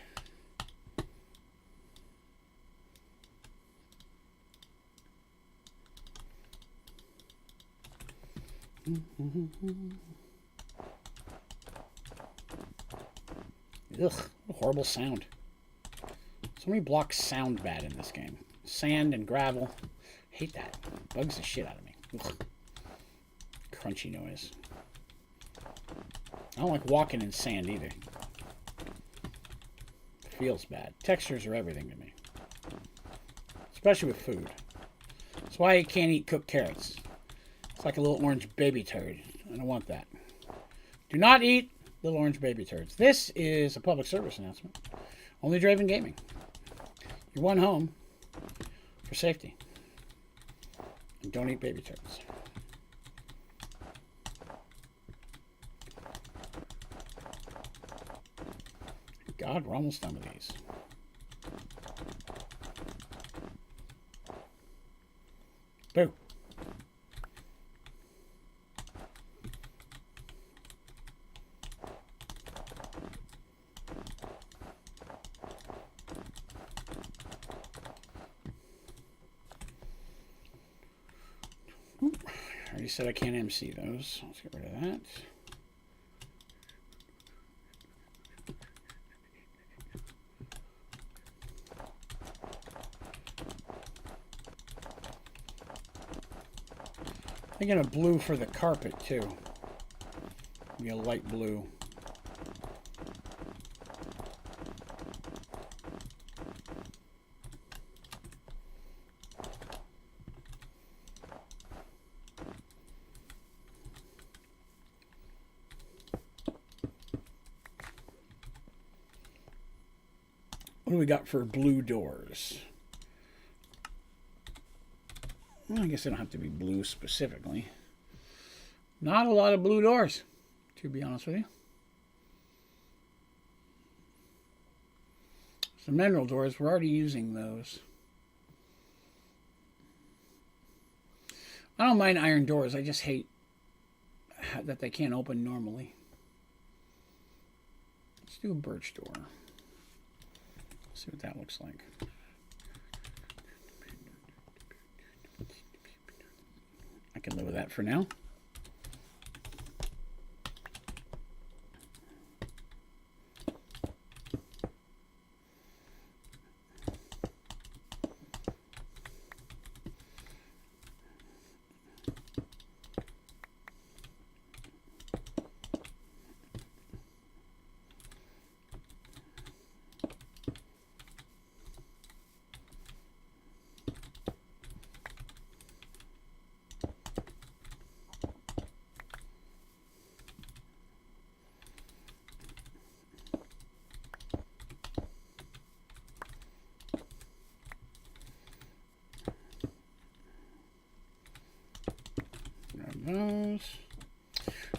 Ugh, what a horrible sound. So many blocks sound bad in this game. Sand and gravel. Hate that. Bugs the shit out of me. Ugh. Crunchy noise. I don't like walking in sand either. It feels bad. Textures are everything to me. Especially with food. That's why I can't eat cooked carrots. It's like a little orange baby turd. I don't want that. Do not eat little orange baby turds. This is a public service announcement. Onlydraven Gaming. Your one home for safety. And don't eat baby turds. God, we're almost done with these. Boo. I already said I can't MC those. Let's get rid of that. I'm thinking of blue for the carpet too. Maybe a light blue. What do we got for blue doors? Well, I guess they don't have to be blue specifically. Not a lot of blue doors, to be honest with you. Some mineral doors, we're already using those. I don't mind iron doors, I just hate that they can't open normally. Let's do a birch door. See what that looks like. I can live with that for now. Those.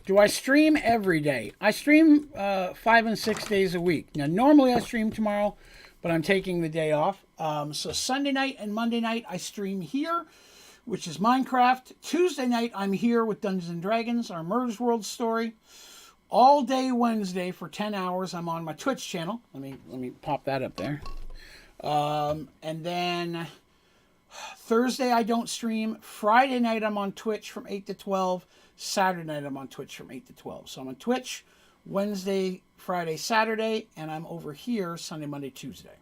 Do I stream every day? I stream 5 and 6 days a week. Now, normally I stream tomorrow, but I'm taking the day off. So Sunday night and Monday night I stream here, which is Minecraft. Tuesday night I'm here with Dungeons and Dragons, our Merge World story. All day Wednesday for 10 hours I'm on my Twitch channel. Let me pop that up there. And then Thursday I don't stream. Friday night I'm on Twitch from 8 to 12. Saturday night I'm on Twitch from 8 to 12. So I'm on Twitch Wednesday, Friday, Saturday, and I'm over here Sunday, Monday, Tuesday.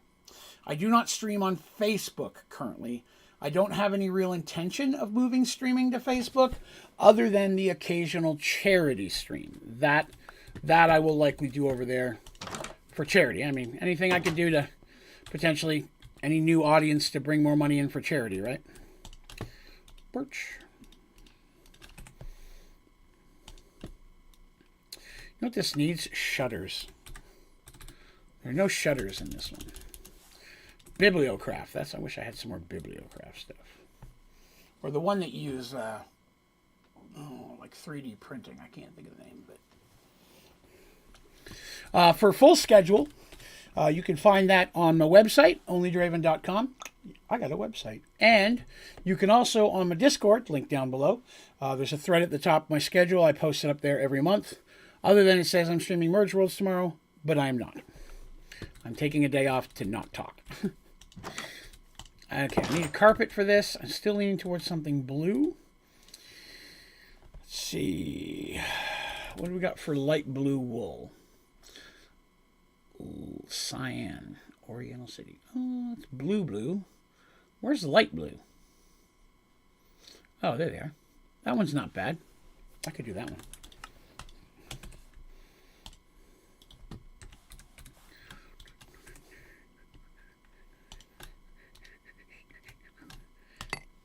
I do not stream on Facebook currently. I don't have any real intention of moving streaming to Facebook other than the occasional charity stream. That I will likely do over there for charity. I mean, anything I can do to potentially any new audience to bring more money in for charity, right? Birch. You know what this needs? Shutters. There are no shutters in this one. Bibliocraft. I wish I had some more Bibliocraft stuff. Or the one that you use, like 3D printing. I can't think of the name, but for full schedule, you can find that on my website, Onlydraven.com. I got a website. And you can also, on my Discord, link down below, there's a thread at the top of my schedule. I post it up there every month. Other than it says I'm streaming Merge Worlds tomorrow, but I'm not. I'm taking a day off to not talk. Okay, I need a carpet for this. I'm still leaning towards something blue. Let's see. What do we got for light blue wool? Ooh, cyan. Oriental City. Oh, it's blue. Where's the light blue? Oh, there they are. That one's not bad. I could do that one.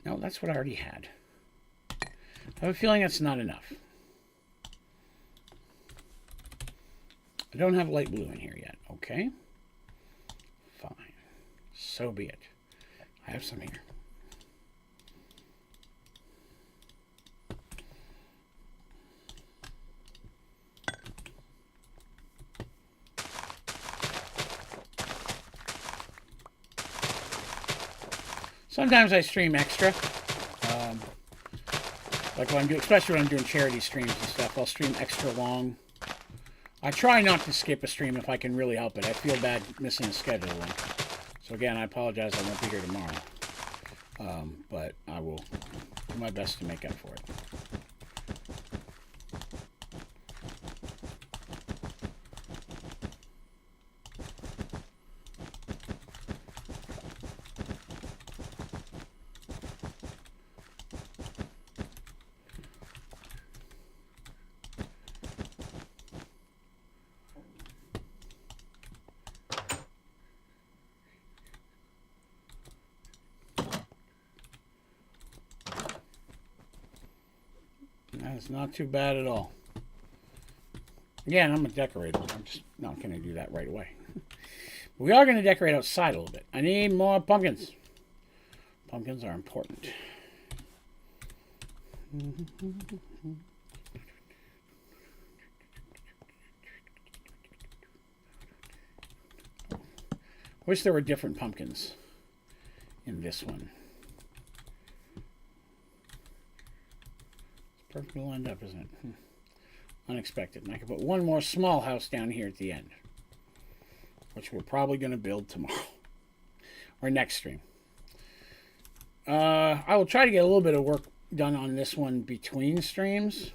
No, that's what I already had. I have a feeling that's not enough. I don't have light blue in here yet. Okay. Fine. So be it. I have some here. Sometimes I stream extra. Like when I'm doing, especially when I'm doing charity streams and stuff, I'll stream extra long. I try not to skip a stream if I can really help it. I feel bad missing a schedule one. So again, I apologize I won't be here tomorrow. But I will do my best to make up for it. That's not too bad at all. Again, I'm a decorator. I'm just not going to do that right away. We are going to decorate outside a little bit. I need more pumpkins. Pumpkins are important. Wish there were different pumpkins in this one. Perfectly lined up, isn't it? Unexpected. And I can put one more small house down here at the end, which we're probably going to build tomorrow or next stream. I will try to get a little bit of work done on this one between streams,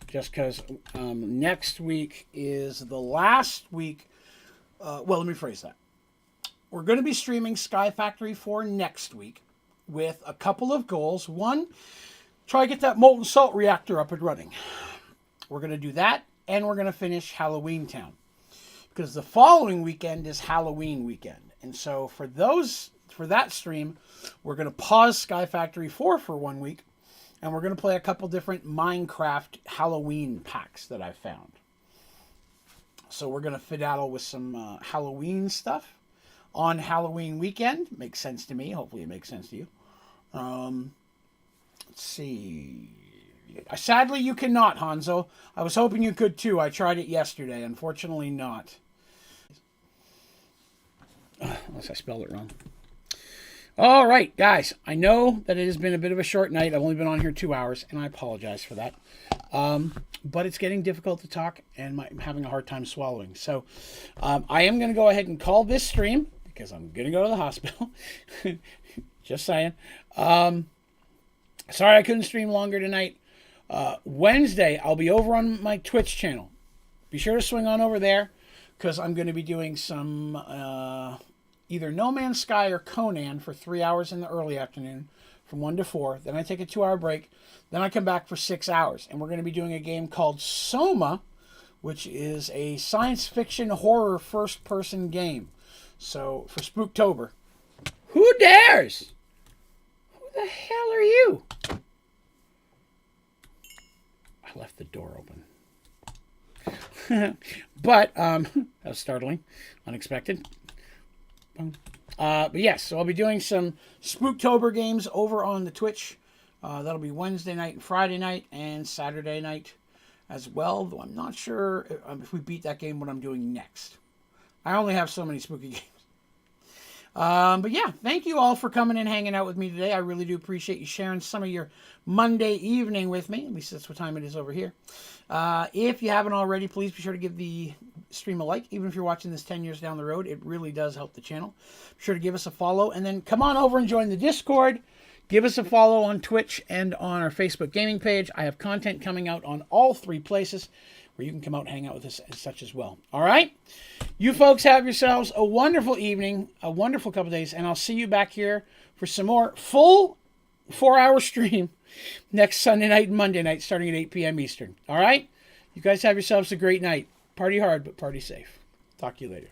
just because next week is the last week. Well, let me phrase that. We're going to be streaming Sky Factory 4 next week with a couple of goals. One, try to get that molten salt reactor up and running. We're going to do that, and we're going to finish Halloweentown, because the following weekend is Halloween weekend. And so for that stream, we're going to pause Sky Factory 4 for 1 week, and we're going to play a couple different Minecraft Halloween packs that I found. So we're going to fiddle with some Halloween stuff on Halloween weekend. Makes sense to me. Hopefully it makes sense to you. Let's see. Sadly, you cannot, Hanzo. I was hoping you could too. I tried it yesterday. Unfortunately, not. Unless I spelled it wrong. All right, guys. I know that it has been a bit of a short night. I've only been on here 2 hours, and I apologize for that. But it's getting difficult to talk, and I'm having a hard time swallowing. So I am going to go ahead and call this stream, because I'm going to go to the hospital. Just saying. Sorry I couldn't stream longer tonight. Wednesday, I'll be over on my Twitch channel. Be sure to swing on over there, because I'm going to be doing some either No Man's Sky or Conan for 3 hours in the early afternoon from 1 to 4. Then I take a 2-hour break. Then I come back for 6 hours. And we're going to be doing a game called Soma, which is a science fiction horror first-person game. So, for Spooktober. Who dares? Who the hell are you? I left the door open. But, that was startling. Unexpected. But yes, so I'll be doing some Spooktober games over on the Twitch. That'll be Wednesday night and Friday night and Saturday night as well. Though I'm not sure if we beat that game, what I'm doing next. I only have so many spooky games. But yeah, thank you all for coming and hanging out with me today. I really do appreciate you sharing some of your Monday evening with me. At least that's what time it is over here. If you haven't already, please be sure to give the stream a like. Even if you're watching this 10 years down the road, it really does help the channel. Be sure to give us a follow. And then come on over and join the Discord. Give us a follow on Twitch and on our Facebook gaming page. I have content coming out on all 3 places where you can come out and hang out with us and such as well. All right? You folks have yourselves a wonderful evening, a wonderful couple days, and I'll see you back here for some more full 4-hour stream next Sunday night and Monday night starting at 8 p.m. Eastern. All right? You guys have yourselves a great night. Party hard, but party safe. Talk to you later.